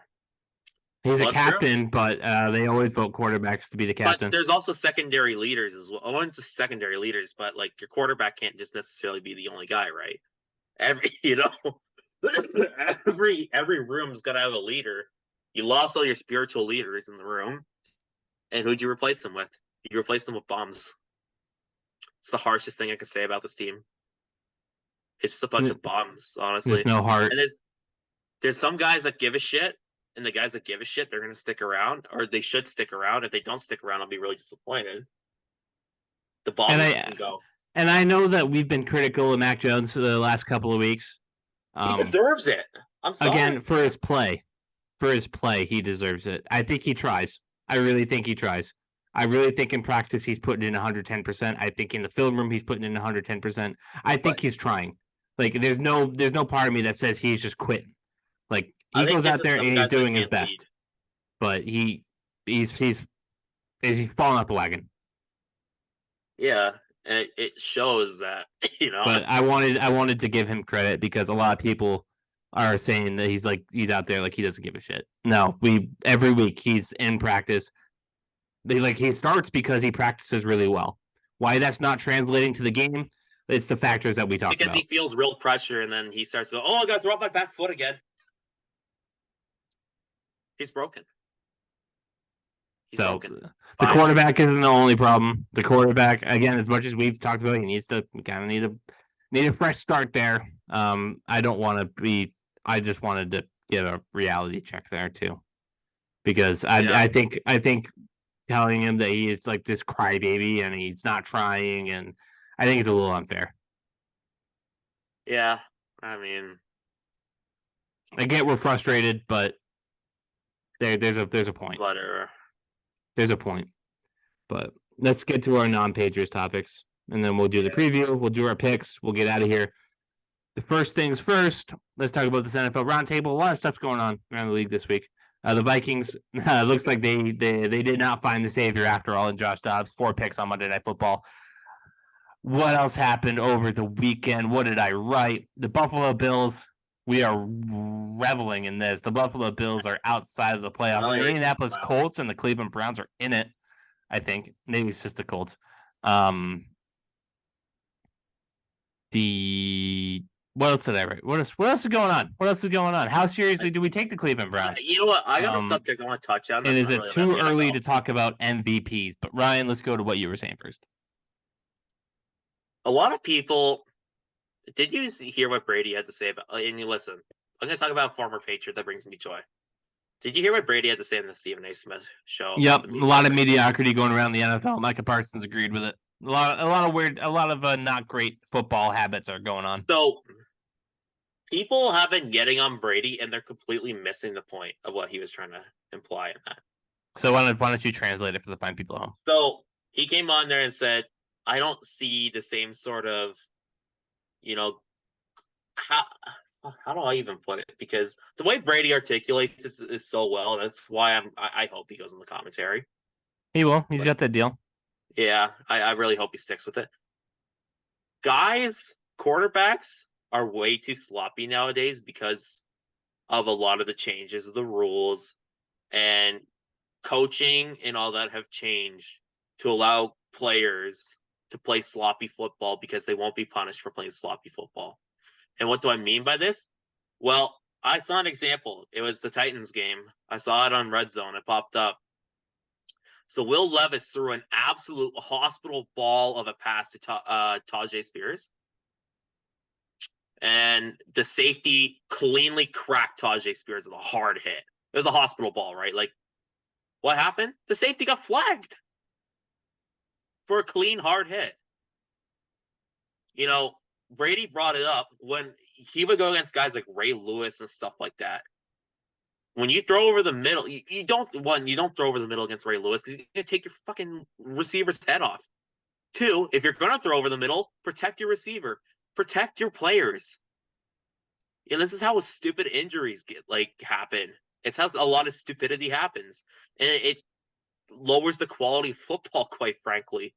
He's a captain, but they always vote quarterbacks to be the captain. But there's also secondary leaders as well. I want secondary leaders, but your quarterback can't just necessarily be the only guy, right? Every room's got to have a leader. You lost all your spiritual leaders in the room, and who'd you replace them with? You replaced them with bums. It's the harshest thing I could say about this team. It's just a bunch of bums, honestly. There's no heart. And there's some guys that give a shit. And the guys that give a shit, they're going to stick around, or they should stick around. If they don't stick around, I'll be really disappointed. The ball can go. And I know that we've been critical of Mac Jones for the last couple of weeks, He deserves it. I'm sorry. Again, for his play, he deserves it. I think he tries. I really think he tries. I really think in practice he's putting in 110%. I think in the film room he's putting in 110%. I think he's trying. Like there's no part of me that says he's just quitting. Like he goes out there and he's doing his best. Lead. But he's falling off the wagon. Yeah, and it shows that, you know. But I wanted to give him credit because a lot of people are saying that he's out there like he doesn't give a shit. No, every week he's in practice. He starts because he practices really well. Why that's not translating to the game, it's the factors that we talked about. Because he feels real pressure and then he starts going, I got to throw up my back foot again. He's broken. The quarterback isn't the only problem. The quarterback, again, as much as we've talked about, he needs to kind of need a fresh start there. I don't want to be. I just wanted to give a reality check there too, because I think telling him that he is like this crybaby and he's not trying, and I think it's a little unfair. Yeah, I mean, I get we're frustrated, but there's a point. Whatever. There's a point. But let's get to our non-Patriots topics, and then we'll do the preview. We'll do our picks. We'll get out of here. The first things first, let's talk about this NFL roundtable. A lot of stuff's going on around the league this week. The Vikings, looks like they did not find the savior after all in Josh Dobbs. 4 picks on Monday Night Football. What else happened over the weekend? What did I write? The Buffalo Bills, we are reveling in this. The Buffalo Bills are outside of the playoffs. The Indianapolis Colts and the Cleveland Browns are in it, I think. Maybe it's just the Colts. What else did I write? What else is going on? How seriously do we take the Cleveland Browns? You know what? I got a subject I want to touch on. And is it too early to talk about MVPs? But Ryan, let's go to what you were saying first. A lot of people... Did you hear what Brady had to say about? And you listen. I'm going to talk about a former Patriot that brings me joy. Did you hear what Brady had to say in the Stephen A. Smith show? Yep, a lot of mediocrity going around the NFL. Micah Parsons agreed with it. A lot of not great football habits are going on. So people have been getting on Brady, and they're completely missing the point of what he was trying to imply in that. So why don't you translate it for the fine people at home? So he came on there and said, "I don't see the same sort of." How do I even put it? Because the way Brady articulates this is so well. That's why I hope he goes in the commentary. He will. He's got that deal. Yeah, I really hope he sticks with it. Guys, quarterbacks are way too sloppy nowadays because of a lot of the changes of the rules, and coaching and all that have changed to allow players to play sloppy football because they won't be punished for playing sloppy football. And what do I mean by this? Well, I saw an example. It was the Titans game. I saw it on Red Zone. It popped up. So Will Levis threw an absolute hospital ball of a pass to Tajay Spears. And the safety cleanly cracked Tajay Spears with a hard hit. It was a hospital ball, right? Like, what happened? The safety got flagged for a clean, hard hit. Brady brought it up when he would go against guys like Ray Lewis and stuff like that. When you throw over the middle, you don't throw over the middle against Ray Lewis because you're going to take your fucking receiver's head off. 2, if you're going to throw over the middle, protect your receiver. Protect your players. And this is how stupid injuries happen. It's how a lot of stupidity happens. And it lowers the quality of football, quite frankly,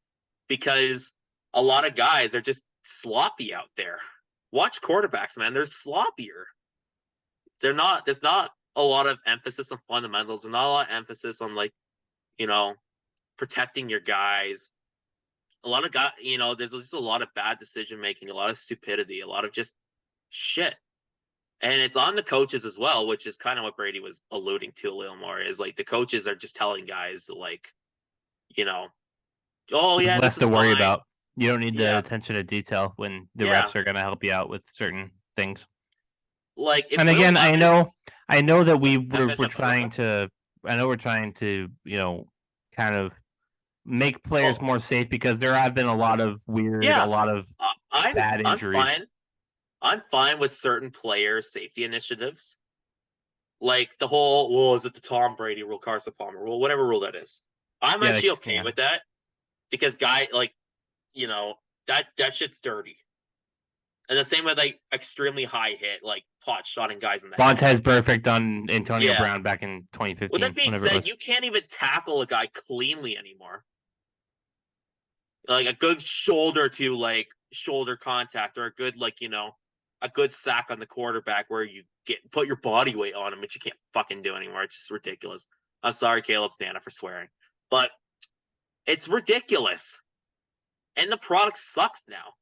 because a lot of guys are just sloppy out there. Watch quarterbacks, man. They're sloppier. There's not a lot of emphasis on fundamentals. There's not a lot of emphasis on protecting your guys. A lot of guys, there's just a lot of bad decision making, a lot of stupidity, a lot of just shit. And it's on the coaches as well, which is kind of what Brady was alluding to a little more, is the coaches are just telling guys to oh yeah, there's less to worry about. You don't need the attention to detail when the refs are going to help you out with certain things. And again, I know that we're trying to kind of make players more safe because there have been a lot of weird, a lot of bad injuries. I'm fine with certain player safety initiatives. Like the whole, well, is it the Tom Brady rule, Carson Palmer rule, whatever rule that is. I'm actually okay with that because that shit's dirty. And the same with like extremely high hit, like pot shotting guys in the head. Montez perfect on Antonio Brown back in 2015. With that being said, you can't even tackle a guy cleanly anymore. Like a good shoulder contact, or a good a good sack on the quarterback where you put your body weight on him, which you can't fucking do anymore. It's just ridiculous. I'm sorry, Caleb Stana, for swearing, but it's ridiculous, and the product sucks now.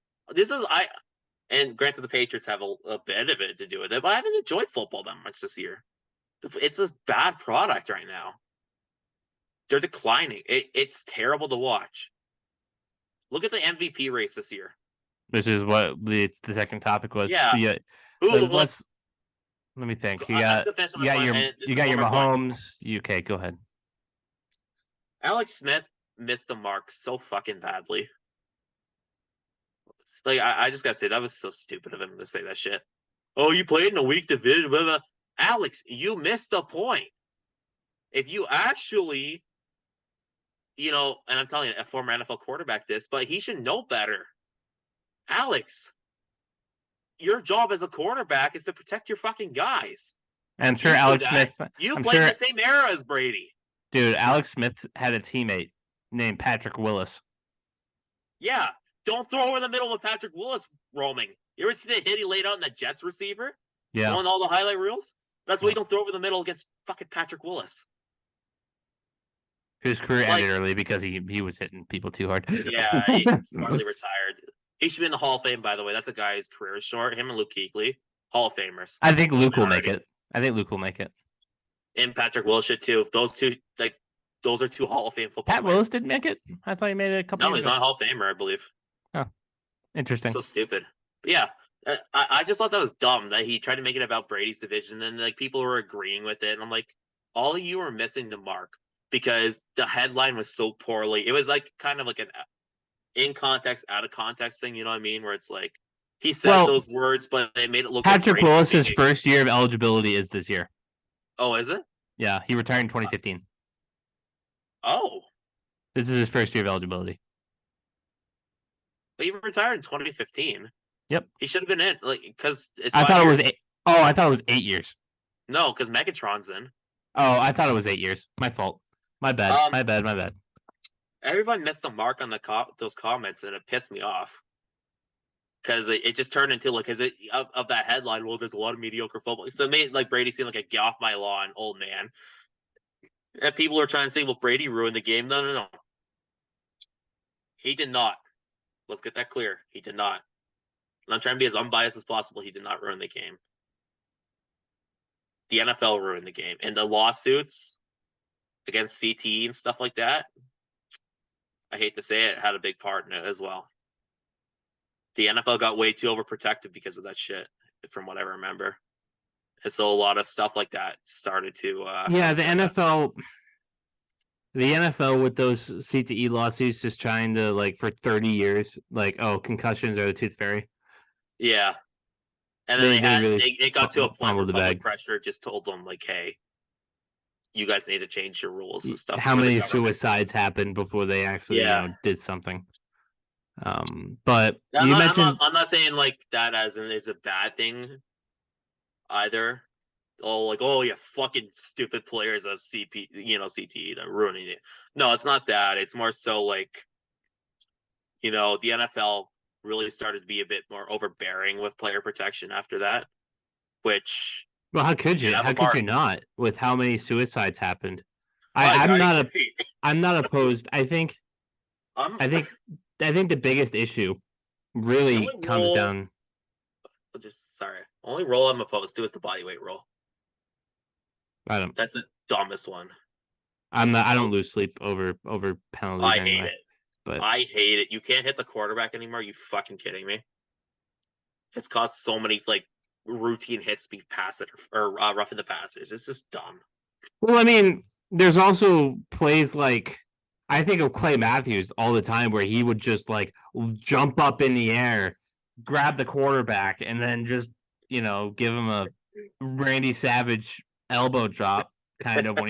And granted, the Patriots have a bit of it to do with it, but I haven't enjoyed football that much this year. It's a bad product right now. They're declining. It's terrible to watch. Look at the MVP race this year. Which is what the second topic was. Yeah. Let me think. You got your Mahomes. Okay, go ahead. Alex Smith missed the mark so fucking badly. Like, I just gotta say, that was so stupid of him to say that shit. Oh, you played in a weak division, blah, blah. Alex, you missed the point. If you actually, and I'm telling you, a former NFL quarterback this, but he should know better. Alex, your job as a quarterback is to protect your fucking guys. I'm sure Alex Smith. You played in the same era as Brady. Dude, Alex Smith had a teammate named Patrick Willis. Yeah. Don't throw over the middle with Patrick Willis roaming. You ever see the hit he laid out in the Jets receiver? Yeah. On all the highlight reels? That's why you don't throw over the middle against fucking Patrick Willis. His career ended early because he was hitting people too hard. Yeah, he smartly retired. He should be in the Hall of Fame, by the way. That's a guy whose career is short. Him and Luke Kuechly, Hall of Famers. I think Luke will make it. And Patrick Willis should too. Those are two Hall of Fame football. Pat Willis didn't make it? I thought he made it a couple years ago. No, he's not a Hall of Famer, I believe. Oh, interesting. So stupid. But yeah, I just thought that was dumb that he tried to make it about Brady's division, and like people were agreeing with it, and I'm like, all of you are missing the mark because the headline was so poorly. It was like kind of like an in context, out of context thing. You know what I mean? Where it's like he said those words, but they made it look. Patrick Willis's first year of eligibility is this year. Oh, is it? Yeah, he retired in 2015. Oh, this is his first year of eligibility. But he retired in 2015. Yep. He should have been in, because it's. I thought it was 8. Oh, I thought it was 8 years. No, because Megatron's in. Oh, I thought it was 8 years. My fault. My bad. My bad. Everyone missed the mark on those comments, and it pissed me off. Because it just turned into of that headline. Well, there's a lot of mediocre football, so it made Brady seem like a get off my lawn old man. And people are trying to say, well, Brady ruined the game. No. He did not. Let's get that clear. He did not. And I'm trying to be as unbiased as possible. He did not ruin the game. The NFL ruined the game. And the lawsuits against CTE and stuff like that, I hate to say it, had a big part in it as well. The NFL got way too overprotective because of that shit, from what I remember. And so a lot of stuff like that started to... The NFL with those CTE lawsuits just trying to, for 30 years, concussions are the tooth fairy. Yeah. And then it got to a point where public pressure just told them, hey, you guys need to change your rules and stuff. How many suicides happened before they actually did something? But I'm not saying that as in it's a bad thing either. Oh, you fucking stupid players of CTE that ruining it. No, it's not that. It's more so the NFL really started to be a bit more overbearing with player protection after that. Which, well, how could you? How could you not? With how many suicides happened, I'm not opposed. I think the biggest issue really comes down. Only role I'm opposed to is the bodyweight role. That's the dumbest one. I don't lose sleep over penalties. I hate it. But I hate it. You can't hit the quarterback anymore. Are you fucking kidding me? It's caused so many routine hits to be passive or roughing the passers. It's just dumb. Well, I mean, there's also plays I think of Clay Matthews all the time where he would just jump up in the air grab the quarterback and then just, give him a Randy Savage elbow drop kind of when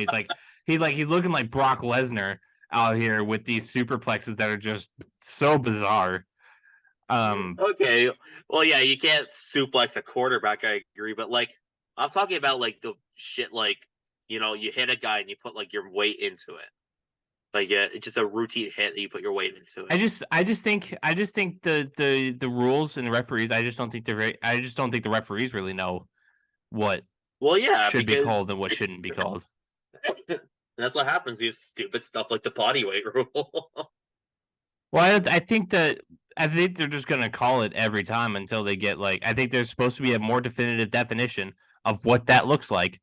he's looking like Brock Lesnar out here with these superplexes that are just so bizarre. Okay. Well, yeah, you can't suplex a quarterback, I agree, but like I'm talking about like the shit like, you hit a guy and you put like your weight into it. Like it's just a routine hit that you put your weight into I it. just think the rules and the referees, I just don't think the referees really know what Well, yeah, should be called and because what shouldn't be called. that's what happens. These stupid stuff like the body weight rule. Well, I think they're just gonna call it every time until they get I think there's supposed to be a more definitive definition of what that looks like,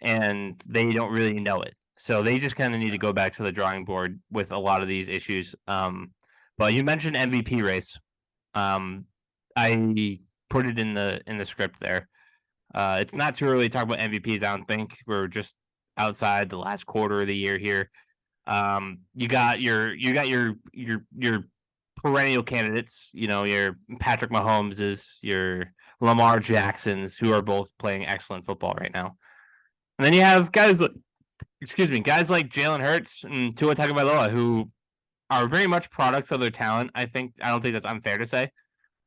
and they don't really know it. So they just kind of need to go back to the drawing board with a lot of these issues. But you mentioned MVP race. I put it in the script there. It's not too early to talk about MVPs. I don't think we're just outside the last quarter of the year here. You got your perennial candidates. Your Patrick Mahomes, your Lamar Jacksons, who are both playing excellent football right now. And then you have guys like Jalen Hurts and Tua Tagovailoa, who are very much products of their talent. I don't think that's unfair to say.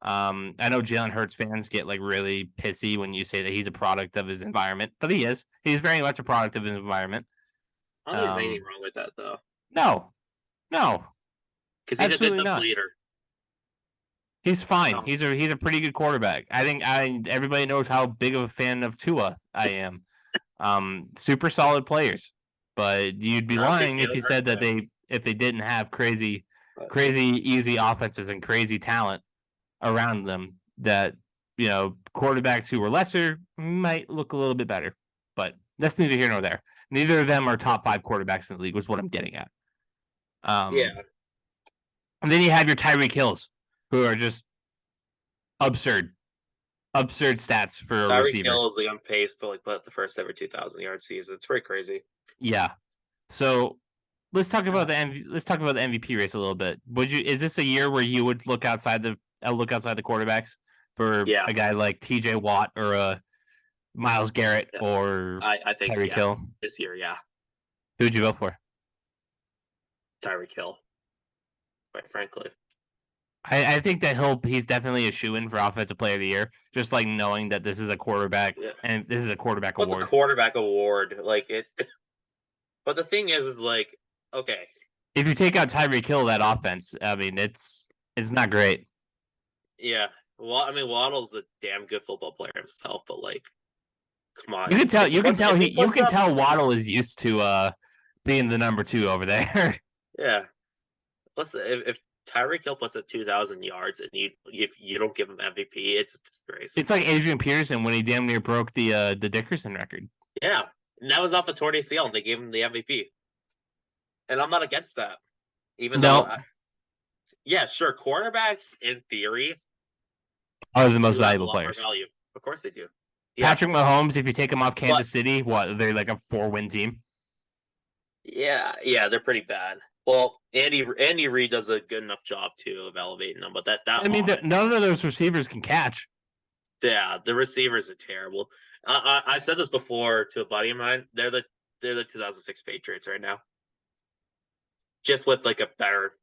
I know Jalen Hurts fans get really pissy when you say that he's a product of his environment, but he is. He's very much a product of his environment. I don't think there's anything wrong with that though. No, because he's absolutely a good not. leader. He's fine. No. He's a pretty good quarterback. I think everybody knows how big of a fan of Tua I am. Super solid players, but you'd be lying if you said that if they didn't have crazy easy offenses and crazy talent around them, that quarterbacks who were lesser might look a little bit better. But that's neither here nor there. Neither of them are top 5 quarterbacks in the league, was what I'm getting at. Yeah. And then you have your Tyreek Hills, who are just absurd stats for a receiver. Tyreek Hill is on pace to put up the first ever 2,000-yard season. It's pretty crazy. Yeah. So let's talk about the MVP race a little bit. Is this a year where you would look outside the quarterbacks for a guy like TJ Watt or a Myles Garrett or I think Tyreek Hill this year? Yeah. Who'd you vote for? Tyreek Hill. Quite frankly. I think that he's definitely a shoo-in for Offensive Player of the Year, just knowing that this is a quarterback and this is a quarterback award. It's a quarterback award, But the thing is okay. If you take out Tyreek Hill, that offense, I mean, it's not great. Yeah, well, I mean, Waddle's a damn good football player himself, but come on. You can tell Waddle is used to being the number 2 over there. Yeah. Listen, if Tyreek Hill puts up 2,000 yards and if you don't give him MVP, it's a disgrace. It's like Adrian Peterson when he damn near broke the Dickerson record. Yeah, and that was off a torn ACL, and they gave him the MVP. And I'm not against that, though. Yeah, sure. Quarterbacks, in theory, are the most valuable players. Value. Of course they do. Yeah. Patrick Mahomes, if you take him off Kansas City, they're like a 4-win team. Yeah, they're pretty bad. Well, Andy Reid does a good enough job too of elevating them, but none of those receivers can catch. Yeah, the receivers are terrible. I've said this before to a buddy of mine. They're the 2006 Patriots right now. Just with a better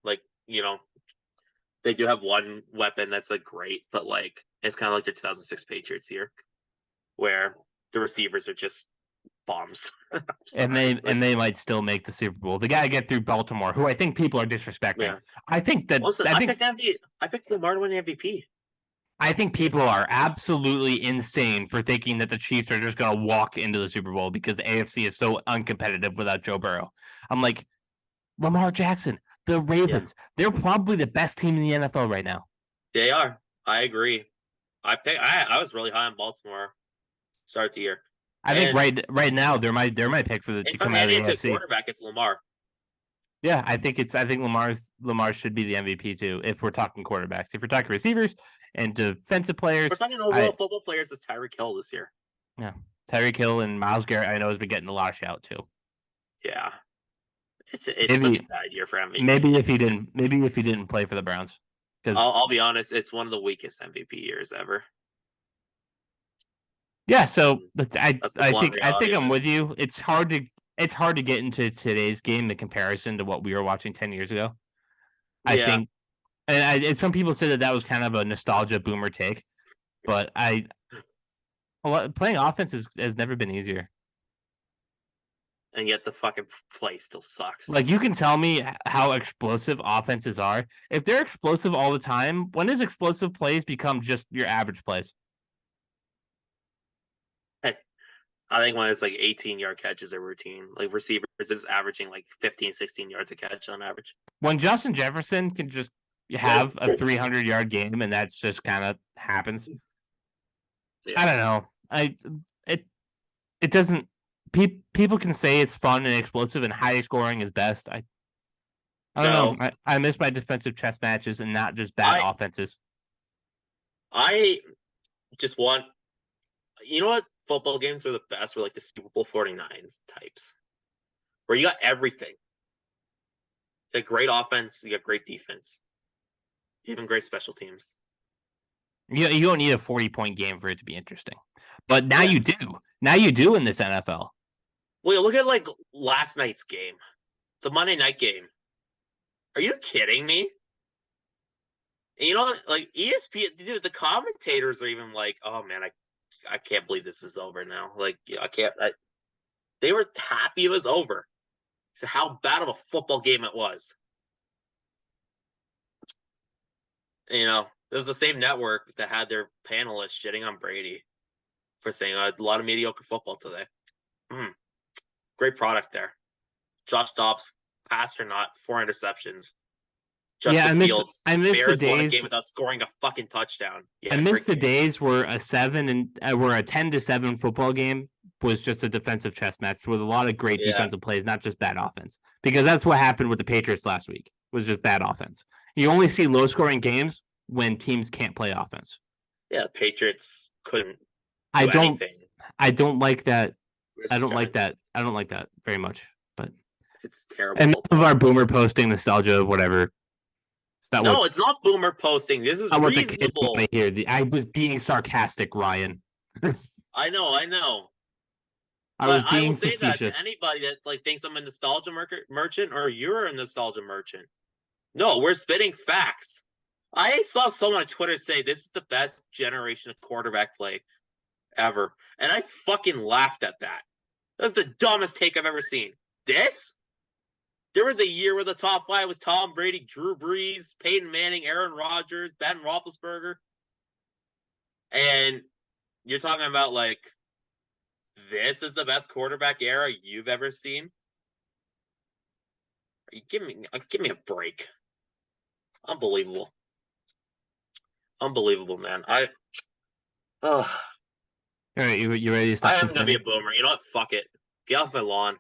they do have one weapon that's great, but it's kind of like the 2006 Patriots here, where the receivers are just bombs. and they might still make the Super Bowl. They got to get through Baltimore, who I think people are disrespecting. Yeah. I think that I picked Lamar to win the MVP. I think people are absolutely insane for thinking that the Chiefs are just going to walk into the Super Bowl because the AFC is so uncompetitive without Joe Burrow. I'm like, Lamar Jackson, the Ravens, they're probably the best team in the NFL right now. They are. I agree. I was really high on Baltimore start the year. I think right now they're my pick for to come out of the AFC. Quarterback, it's Lamar. Yeah, I think Lamar should be the MVP too. If we're talking quarterbacks, if we're talking receivers and defensive players, we're talking overall football players. It's Tyreek Hill this year. Yeah, Tyreek Hill and Myles Garrett. I know has been getting a lot of shout too. Yeah, it's such a bad year for MVP. Maybe if he didn't play for the Browns, Because I'll be honest, it's one of the weakest MVP years ever. yeah, so I That's the I blunt think I think reality of I'm it. with you. It's hard to get into today's game in comparison to what we were watching 10 years ago. I Yeah, think, and some people say that was kind of a nostalgia boomer take, but playing offense has never been easier. and yet the fucking play still sucks. Like, you can tell me how explosive offenses are. If they're explosive all the time, when does explosive plays become just your average plays? I think when it's like 18-yard catches a routine, like receivers is averaging like 15, 16 yards a catch on average. When Justin Jefferson can just have a 300-yard game and that's just kind of happens. Yeah. I don't know. It doesn't. People can say it's fun and explosive and high scoring is best. I don't No, know. I miss my defensive chess matches and not just bad offenses. I just want, you know what? Football games are the best. Were like the Super Bowl 49 types, where you got everything. You got great offense, you got great defense, even great special teams. You don't need a 40-point game for it to be interesting, but now Yeah. you do. Now you do in this NFL. Well, look at like last night's game, the Monday night game. Are you kidding me? And you know, like ESPN, dude, the commentators are even like, "Oh man, I can't believe this is over now." Like, I can't. They were happy it was over. So how bad of a football game it was. You know, it was the same network that had their panelists shitting on Brady for saying a lot of mediocre football today. Great product there. Josh Dobbs passed or not, 4 interceptions. Yeah, Justin Fields, I miss the Bears won a game days. without scoring a fucking touchdown. I Yeah, miss great the game. days where a 10-7 football game was just a defensive chess match with a lot of great defensive plays, not just bad offense. Because that's what happened with the Patriots last week. Was just bad offense. You only see low scoring games when teams can't play offense. Yeah, Patriots couldn't I do don't anything. I don't like that. I don't like Giants. that. I don't like that very much. But It's terrible enough of football. our boomer posting nostalgia, whatever. It's not No, it's not boomer posting. This is not what the kids reasonable. want to hear. I was being sarcastic, Ryan. I know. I was But I will being say that to facetious. anybody that like thinks I'm a nostalgia merchant or you're a nostalgia merchant. No, we're spitting facts. I saw someone on Twitter say this is the best generation of quarterback play ever. And I fucking laughed at that. That's the dumbest take I've ever seen. This? There was a year where the top five was Tom Brady, Drew Brees, Peyton Manning, Aaron Rodgers, Ben Roethlisberger. And you're talking about like, this is the best quarterback era you've ever seen? Give me a break. Unbelievable. Unbelievable, man. All right, you ready to stop I am gonna be complaining? a boomer. You know what? Fuck it. Get off my lawn.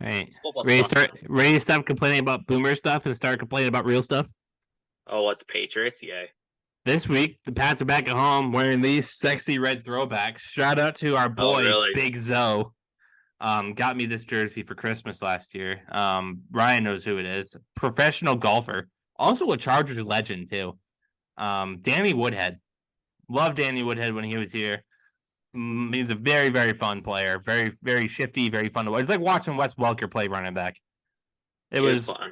All right, Football sucks. ready to stop complaining about boomer stuff and start complaining about real stuff? Oh, what, the Patriots? Yay. This week, the Pats are back at home wearing these sexy red throwbacks. Shout out to our Oh, boy really? Big Zoe. Got me this jersey for Christmas last year. Ryan knows who it is. Professional golfer, also a Chargers legend too. Danny Woodhead. Loved Danny Woodhead when he was here. He's a very, very fun player. Very, very shifty, very fun to watch. It's like watching Wes Welker play running back. It was was fun.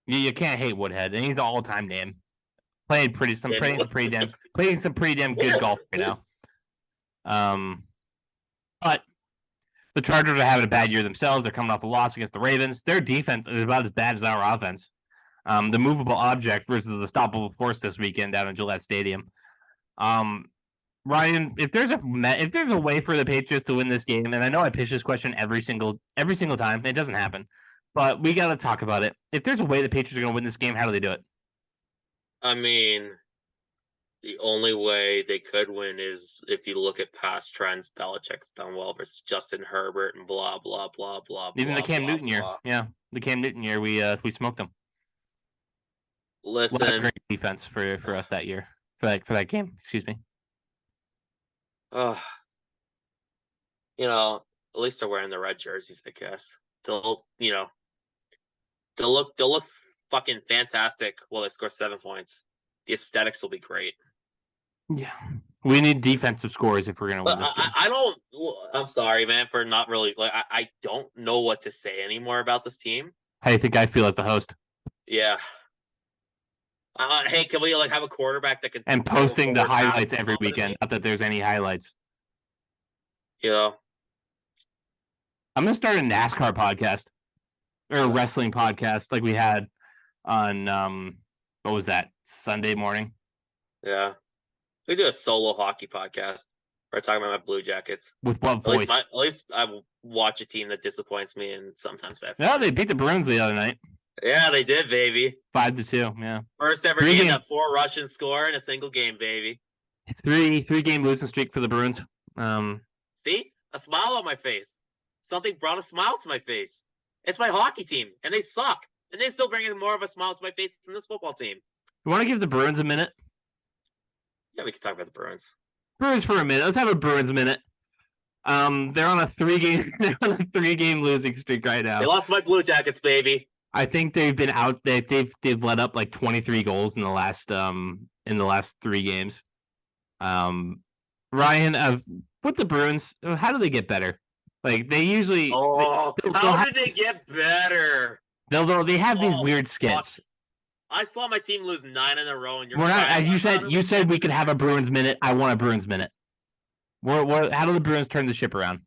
you can't hate Woodhead, and he's an all-time name. Playing some pretty damn good golf right now. But the Chargers are having a bad year themselves. They're coming off a loss against the Ravens. Their defense is about as bad as our offense. The movable object versus the stoppable force this weekend down in Gillette Stadium. Ryan, if there's a way for the Patriots to win this game, and I know I pitch this question every single time, it doesn't happen, but we got to talk about it. If there's a way the Patriots are going to win this game, how do they do it? I mean, the only way they could win is if you look at past trends. Belichick's done well versus Justin Herbert and blah blah blah blah. Even blah, the Cam blah, Newton blah. year, yeah, the Cam Newton year, we smoked them. A lot of Listen, great defense for us that year for that game. Excuse me. you know, at least they're wearing the red jerseys. I guess they'll look fucking fantastic. Well, they score 7 points. The aesthetics will be great. Yeah. We need defensive scores if we're going to win But this game. I don't. I'm sorry, man, for not really. Like, I don't know what to say anymore about this team. How do you think I feel as the host? Yeah. Hey, can we like have a quarterback that can And posting the highlights every weekend? Not that there's any highlights. You know, I'm gonna start a NASCAR podcast or a wrestling podcast like we had on what was that, Sunday morning? yeah. We do a solo hockey podcast. We're talking about my Blue Jackets. With what voice? At least I watch a team that disappoints me, and sometimes I. No, they beat the Bruins the other night. Yeah, they did, baby. 5-2. Yeah. First ever game that 4 Russians score in a single game, baby. 3-game losing streak for the Bruins. See, a smile on my face. Something brought a smile to my face. It's my hockey team, and they suck, and they still bring more of a smile to my face than this football team. You want to give the Bruins a minute? Yeah, we can talk about the Bruins. Bruins for a minute. Let's have a Bruins minute. They're on a 3-game losing streak right now. They lost my Blue Jackets, baby. I think they've been out. They've let up like 23 goals in the last 3 games. Ryan, with the Bruins, how do they get better? Like they usually. Oh, how did they get better? They have these weird skits. Fuck. I saw my team lose 9 in a row, and we're not. As you said, we could have a Bruins minute. I want a Bruins minute. How do the Bruins turn the ship around?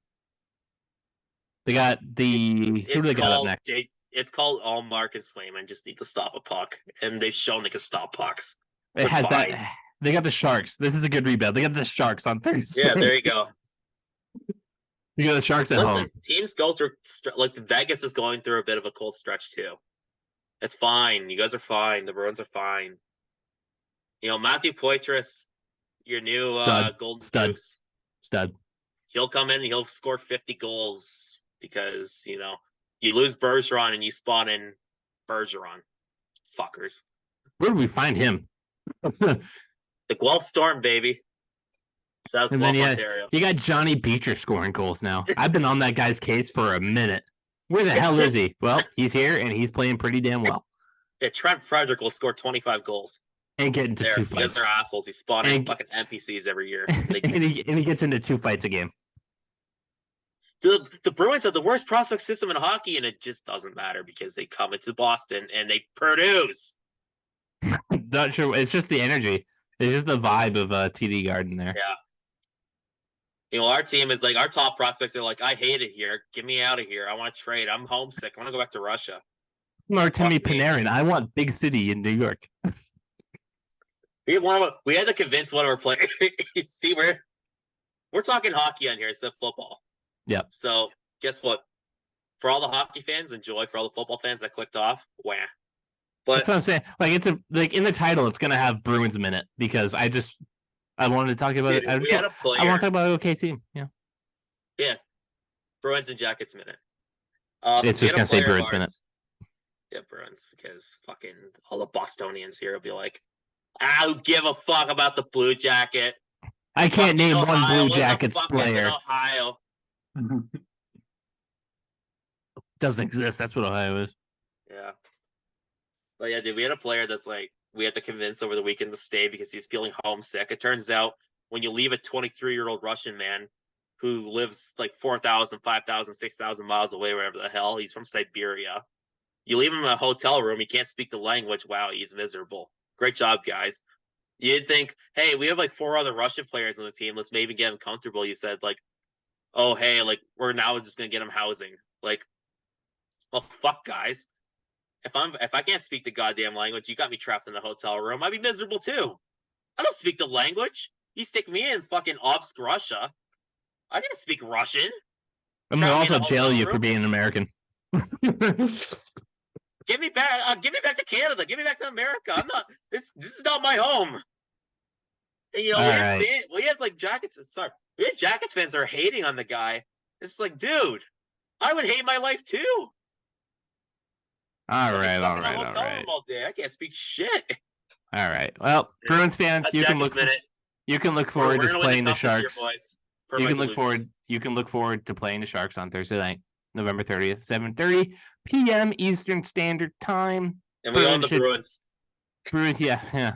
They got who do they got up next? It's called Allmark and Swayman just need to stop a puck, and they've shown they can stop pucks. It has that. They got the Sharks. This is a good rebuild. They got the Sharks on Thursday. Yeah, there you go. You got the Sharks at home. Teams go through like Vegas is going through a bit of a cold stretch too. It's fine. You guys are fine. The Bruins are fine. You know, Matthew Poitras, your new golden goose. Stud. He'll come in and he'll score 50 goals because, you know, you lose Bergeron and you spawn in Bergeron. Fuckers. Where did we find him? The Guelph Storm, baby. Shout out to Guelph, Ontario. You got Johnny Beecher scoring goals now. I've been on that guy's case for a minute. Where the hell is he? Well, he's here and he's playing pretty damn well. Yeah, Trent Frederick will score 25 goals. And get into 2 fights. Because they're assholes. He's spawning fucking NPCs every year. and he gets into 2 fights a game. The Bruins have the worst prospect system in hockey, and it just doesn't matter because they come into Boston and they produce. Not sure. It's just the energy. It's just the vibe of TD Garden there. Yeah. You know, our team is like, our top prospects are like, I hate it here. Get me out of here. I want to trade. I'm homesick. I want to go back to Russia. Artemi Panarin. I want big city in New York. We had to convince one of our players. See, we're talking hockey on here instead of football. Yeah. So guess what? For all the hockey fans, enjoy. For all the football fans that clicked off, wah. But that's what I'm saying. Like in the title, it's gonna have Bruins minute because I wanted to talk about it. I want to talk about an okay team. Yeah. Yeah. Bruins and Jackets minute. It's just gonna say Bruins minute. Yeah, Bruins, because fucking all the Bostonians here will be like, I don't give a fuck about the Blue Jacket. I can't name one Blue Jackets player. Ohio. Doesn't exist. That's what Ohio is. Yeah. But yeah, dude, we had a player that's like, we had to convince over the weekend to stay because he's feeling homesick. It turns out when you leave a 23-year-old Russian man who lives like 4,000, 5,000, 6,000 miles away, wherever the hell, he's from Siberia. You leave him in a hotel room, he can't speak the language. Wow, he's miserable. Great job, guys. You'd think, hey, we have like 4 other Russian players on the team. Let's maybe get him comfortable. You said like, oh, hey, like we're now just going to get him housing. Like, well, fuck, guys. If I can't speak the goddamn language, you got me trapped in the hotel room. I'd be miserable too. I don't speak the language. You stick me in fucking Obsk, Russia. I didn't speak Russian. I'm gonna also jail you for being an American. Give me back to Canada. Give me back to America. I'm not. This is not my home. And, you know, we had like Jackets. Sorry, we had Jackets fans that are hating on the guy. It's like, dude, I would hate my life too. All right. All day. I can't speak shit. All right. Well, Bruins fans, you can look forward to playing the Sharks. You can look forward to playing the Sharks on Thursday night, November 30th, 7:30 p.m. Eastern Standard Time. And we own the Bruins. Yeah.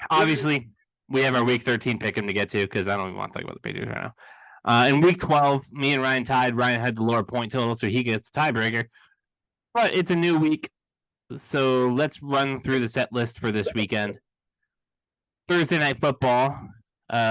Obviously, we have our Week 13 pick 'em to get to because I don't even want to talk about the Patriots right now. In Week 12, me and Ryan tied. Ryan had the lower point total, so he gets the tiebreaker. But it's a new week, so let's run through the set list for this weekend. Thursday night football.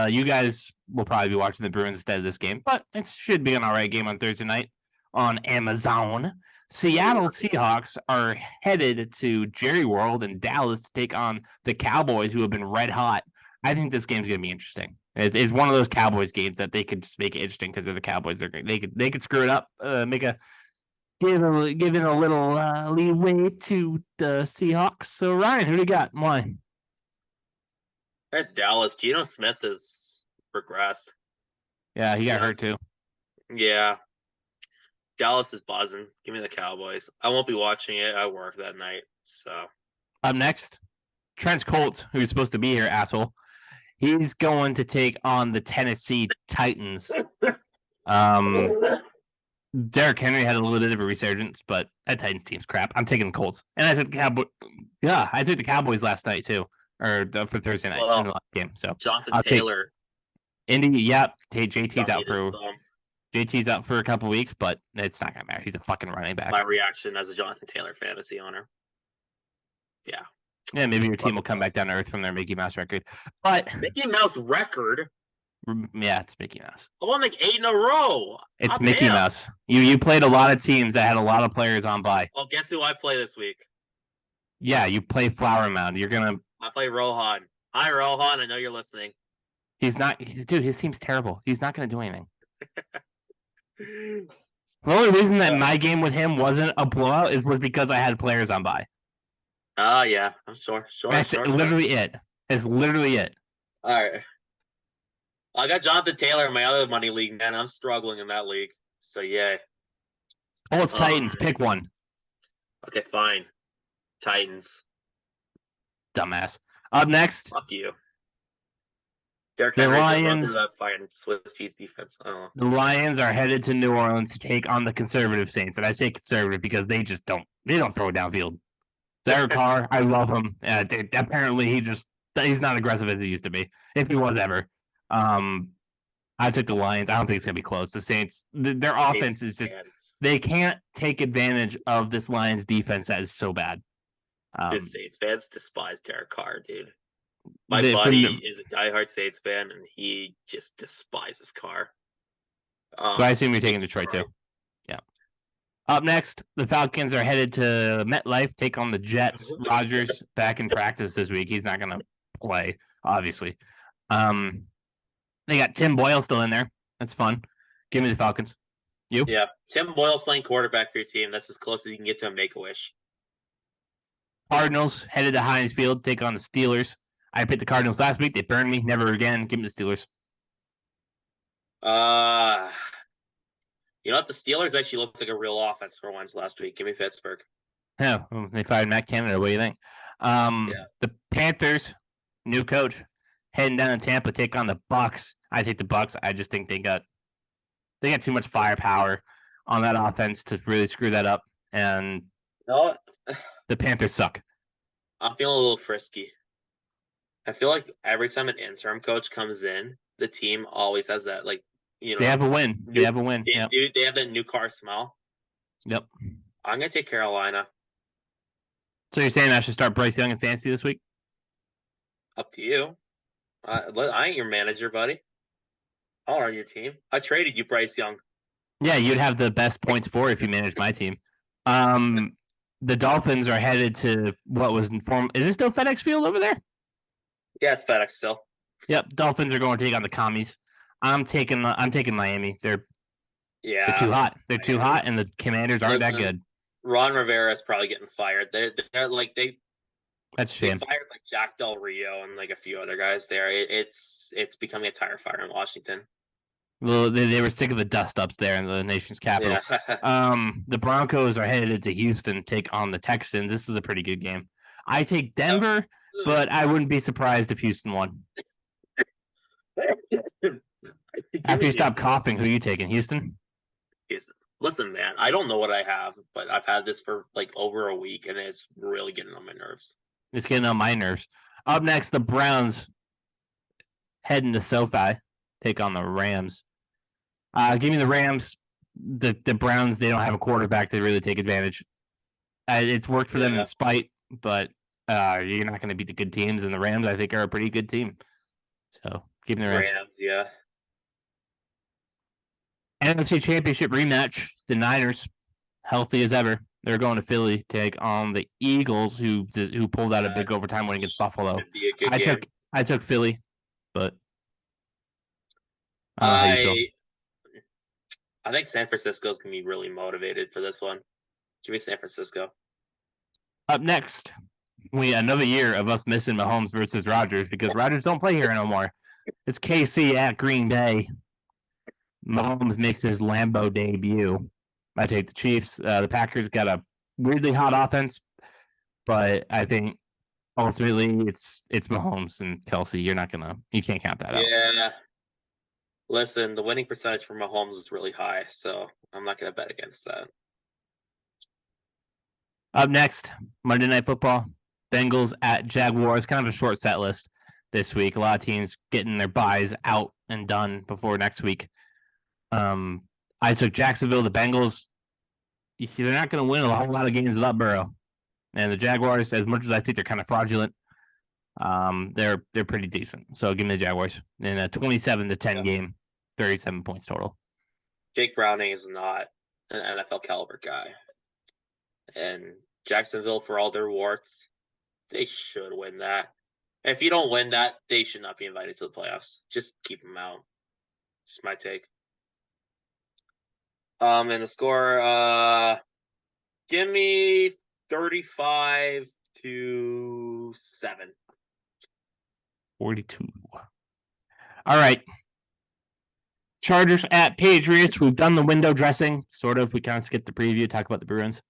You guys will probably be watching the Bruins instead of this game, but it should be an all right game on Thursday night on Amazon. Seattle Seahawks are headed to Jerry World in Dallas to take on the Cowboys, who have been red hot. I think this game's going to be interesting. It's one of those Cowboys games that they could just make it interesting because they're the Cowboys. They could screw it up, give it a little leeway to the Seahawks. So Ryan, who do you got? Why? At Dallas, Geno Smith has regressed. Yeah, he got hurt too. Yeah. Dallas is buzzing. Give me the Cowboys. I won't be watching it. I work that night. So up next, Trent Colts, who's supposed to be here, asshole. He's going to take on the Tennessee Titans. Derrick Henry had a little bit of a resurgence, but that Titans team's crap. I'm taking the Colts, and I took the Cowboys. Yeah, I took the Cowboys last night too, or for Thursday night in the last game. So Jonathan Taylor, Indy. Yep, JT's out for. JT's out for a couple weeks, but it's not gonna matter. He's a fucking running back. My reaction as a Jonathan Taylor fantasy owner. Yeah. Yeah, maybe your team will come back down to earth from their Mickey Mouse record. But Mickey Mouse record? Yeah, it's Mickey Mouse. I won like 8 in a row. It's Mickey Mouse. You played a lot of teams that had a lot of players on bye. Well, guess who I play this week? Yeah, you play Flower Mound. I play Rohan. Hi, Rohan. I know you're listening. He's not. Dude, his team's terrible. He's not going to do anything. The only reason that my game with him wasn't a blowout was because I had players on bye. Oh, yeah. I'm sure. That's literally it. It's literally it. All right. I got Jonathan Taylor in my other money league, man. I'm struggling in that league. So, yeah. Oh, it's Titans. Pick one. Okay, fine. Titans. Dumbass. Up next. Fuck you. The Lions. Swiss cheese defense. Oh. The Lions are headed to New Orleans to take on the conservative Saints, and I say conservative because they don't throw downfield. Derek Carr, I love him. Apparently, he's not aggressive as he used to be, if he was ever. I took the Lions. I don't think it's gonna be close. The Saints, their offense is just they can't take advantage of this Lions defense that is so bad. The Saints fans despise Derek Carr, dude. My buddy is a diehard Saints fan, and he just despises Carr. So I assume you're taking Detroit too. Yeah. Up next, the Falcons are headed to MetLife, take on the Jets. Rodgers back in practice this week. He's not going to play, obviously. They got Tim Boyle still in there. That's fun. Give me the Falcons. You? Yeah. Tim Boyle's playing quarterback for your team. That's as close as you can get to a Make-A-Wish. Cardinals headed to Heinz Field, take on the Steelers. I picked the Cardinals last week. They burned me. Never again. Give me the Steelers. You know what? The Steelers actually looked like a real offense for once last week. Give me Pittsburgh. Yeah, they fired Matt Canada. What do you think? The Panthers, new coach, heading down to Tampa, take on the Bucks. I take the Bucks. I just think they got too much firepower on that offense to really screw that up. And the Panthers suck. I'm feeling a little frisky. I feel like every time an interim coach comes in, the team always has that, they have a win. They have a win. They have that new car smell. Yep. I'm going to take Carolina. So you're saying I should start Bryce Young in fantasy this week? Up to you. I ain't your manager, buddy. I'll run your team. I traded you Bryce Young. Yeah, you'd have the best points for if you managed my team. The Dolphins are headed to what was informed. Is it still FedEx Field over there? Yeah, it's FedEx still. Yep, Dolphins are going to take on the Commies. I'm taking Miami. They're too hot. They're too hot, and the Commanders aren't that good. Ron Rivera is probably getting fired. They're That's a shame. They fired Jack Del Rio and a few other guys there. It's becoming a tire fire in Washington. Well, they were sick of the dust ups there in the nation's capital. Yeah. The Broncos are headed to Houston, take on the Texans. This is a pretty good game. I take Denver, but I wouldn't be surprised if Houston won. After you stop coughing, who are you taking? Houston? Houston. Listen, man, I don't know what I have, but I've had this for like over a week, and it's really getting on my nerves. It's getting on my nerves. Up next, the Browns heading to SoFi, take on the Rams. Give me the Rams. The Browns, they don't have a quarterback to really take advantage. It's worked for them in spite, but you're not going to beat the good teams, and the Rams, I think, are a pretty good team. So, give me the Rams. Yeah. NFC Championship rematch. The Niners, healthy as ever. They're going to Philly to take on the Eagles, who pulled out a big overtime win against Buffalo. Be a good game. I took Philly, but I don't know how you feel. I think San Francisco's gonna be really motivated for this one. Give me San Francisco. Up next, another year of us missing Mahomes versus Rodgers because Rodgers don't play here no more. It's KC at Green Bay. Mahomes makes his Lambeau debut. I take the Chiefs. The Packers got a weirdly hot offense, but I think ultimately it's Mahomes and Kelsey. You can't count that out. Yeah. Listen, the winning percentage for Mahomes is really high, so I'm not gonna bet against that. Up next, Monday Night Football. Bengals at Jaguars. Kind of a short set list this week. A lot of teams getting their buys out and done before next week. I took Jacksonville. The Bengals, they're not going to win a whole lot of games without Burrow. And the Jaguars, as much as I think they're kind of fraudulent, they're pretty decent. So give me the Jaguars in a 27-10 game, 37 points total. Jake Browning is not an NFL caliber guy. And Jacksonville, for all their warts, they should win that. And if you don't win that, they should not be invited to the playoffs. Just keep them out. Just my take. And the score, give me 35-7. 42. All right. Chargers at Patriots. We've done the window dressing, sort of. We kind of skipped the preview, talk about the Bruins.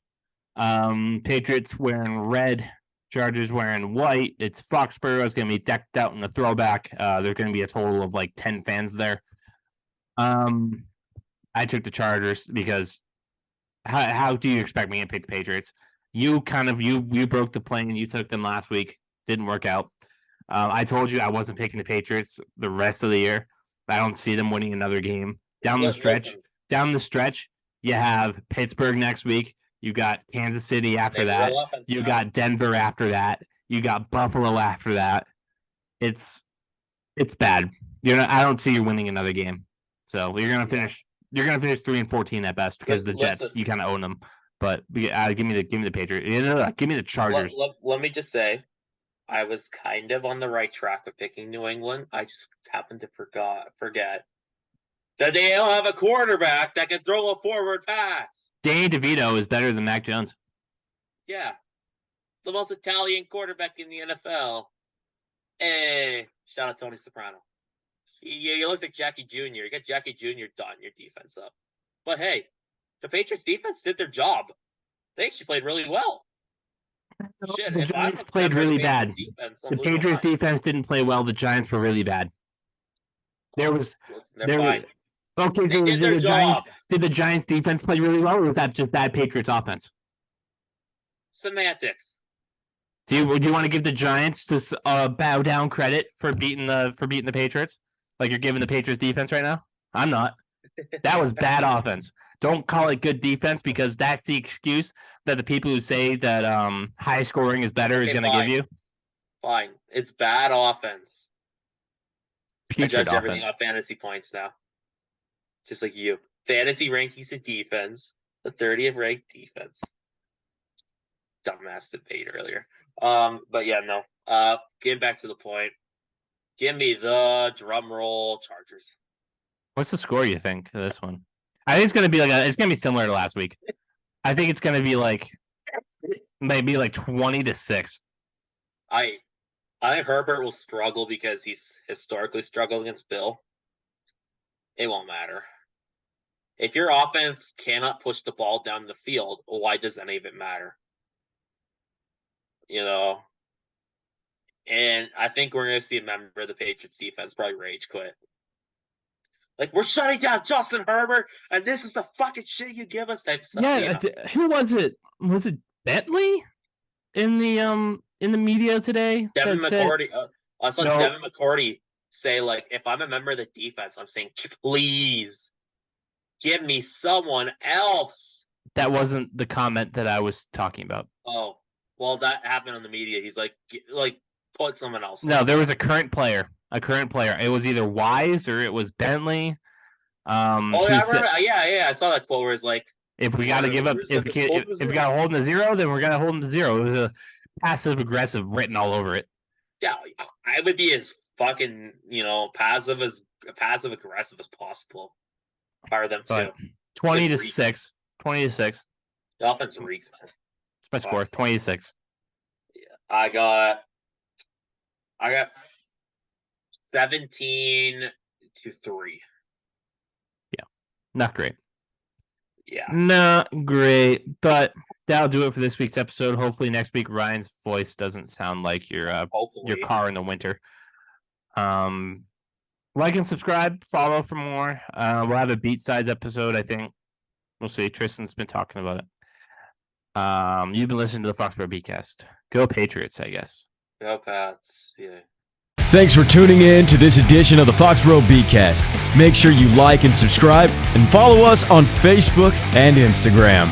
Patriots wearing red, Chargers wearing white. It's Foxboro. It's going to be decked out in a throwback. There's going to be a total of like 10 fans there. I took the Chargers because how do you expect me to pick the Patriots? You broke the plane. You took them last week. Didn't work out. I told you I wasn't picking the Patriots the rest of the year. I don't see them winning another game. Down the stretch, you have Pittsburgh next week. You got Kansas City after that. You got Denver after that. You got Buffalo after that. It's bad. I don't see you winning another game. So you're gonna finish 3-14 at best because the Jets, you kind of own them. But give me the Patriots. Give me the Chargers. Let me just say, I was kind of on the right track with picking New England. I just happened to forget that they don't have a quarterback that can throw a forward pass. Danny DeVito is better than Mac Jones. Yeah. The most Italian quarterback in the NFL. Hey, shout out Tony Soprano. He looks like Jackie Jr. You got Jackie Jr. done your defense up. But hey, the Patriots defense did their job. They actually played really well. Shit, the Giants played really bad. The Patriots defense didn't play well. The Giants were really bad. Okay, so did the Giants defense play really well, or was that just bad Patriots offense? Semantics. Would you want to give the Giants this bow down credit for beating the Patriots? Like you're giving the Patriots defense right now? I'm not. That was bad offense. Don't call it good defense because that's the excuse that the people who say that high scoring is better is going to give you. Fine. It's bad offense. I judge everything on fantasy points now. Just like you. Fantasy rankings of defense. The 30th ranked defense. Dumbass debate earlier. But yeah, no. Getting back to the point. Give me the drum roll Chargers. What's the score you think of this one? I think it's gonna be it's gonna be similar to last week. I think it's gonna be maybe 20-6. I think Herbert will struggle because he's historically struggled against Bill. It won't matter. If your offense cannot push the ball down the field, why does any of it matter? And I think we're going to see a member of the Patriots defense probably rage quit. Like, we're shutting down Justin Herbert, and this is the fucking shit you give us type stuff. Yeah, who was it? Was it Bentley in the media today? Devin McCourty. I saw No. Devin McCourty say, like, if I'm a member of the defense, I'm saying, please give me someone else. That wasn't the comment that I was talking about. Oh, well, that happened on the media. He's like put someone else. No, there was a current player. It was either Wise or it was Bentley. Oh, yeah, I remember. Yeah, I saw that quote where it's like, if we got to give up, if we got to hold him to zero, then we're gonna hold him to zero. It was a passive aggressive written all over it. Yeah, I would be as fucking passive aggressive as possible. Fire them too. 20-6. 20-6. The offense reeks, man. It's my score. 20-6. Yeah, I got 17-3. Yeah, not great. Yeah, not great. But that'll do it for this week's episode. Hopefully next week Ryan's voice doesn't sound like your car in the winter. Like and subscribe, follow for more. We'll have a Beat Sides episode, I think. We'll see. Tristan's been talking about it. You've been listening to the Foxboro BeatCast. Go Patriots, I guess. Go Pats. Yeah. Thanks for tuning in to this edition of the Foxboro BeatCast. Make sure you like and subscribe and follow us on Facebook and Instagram.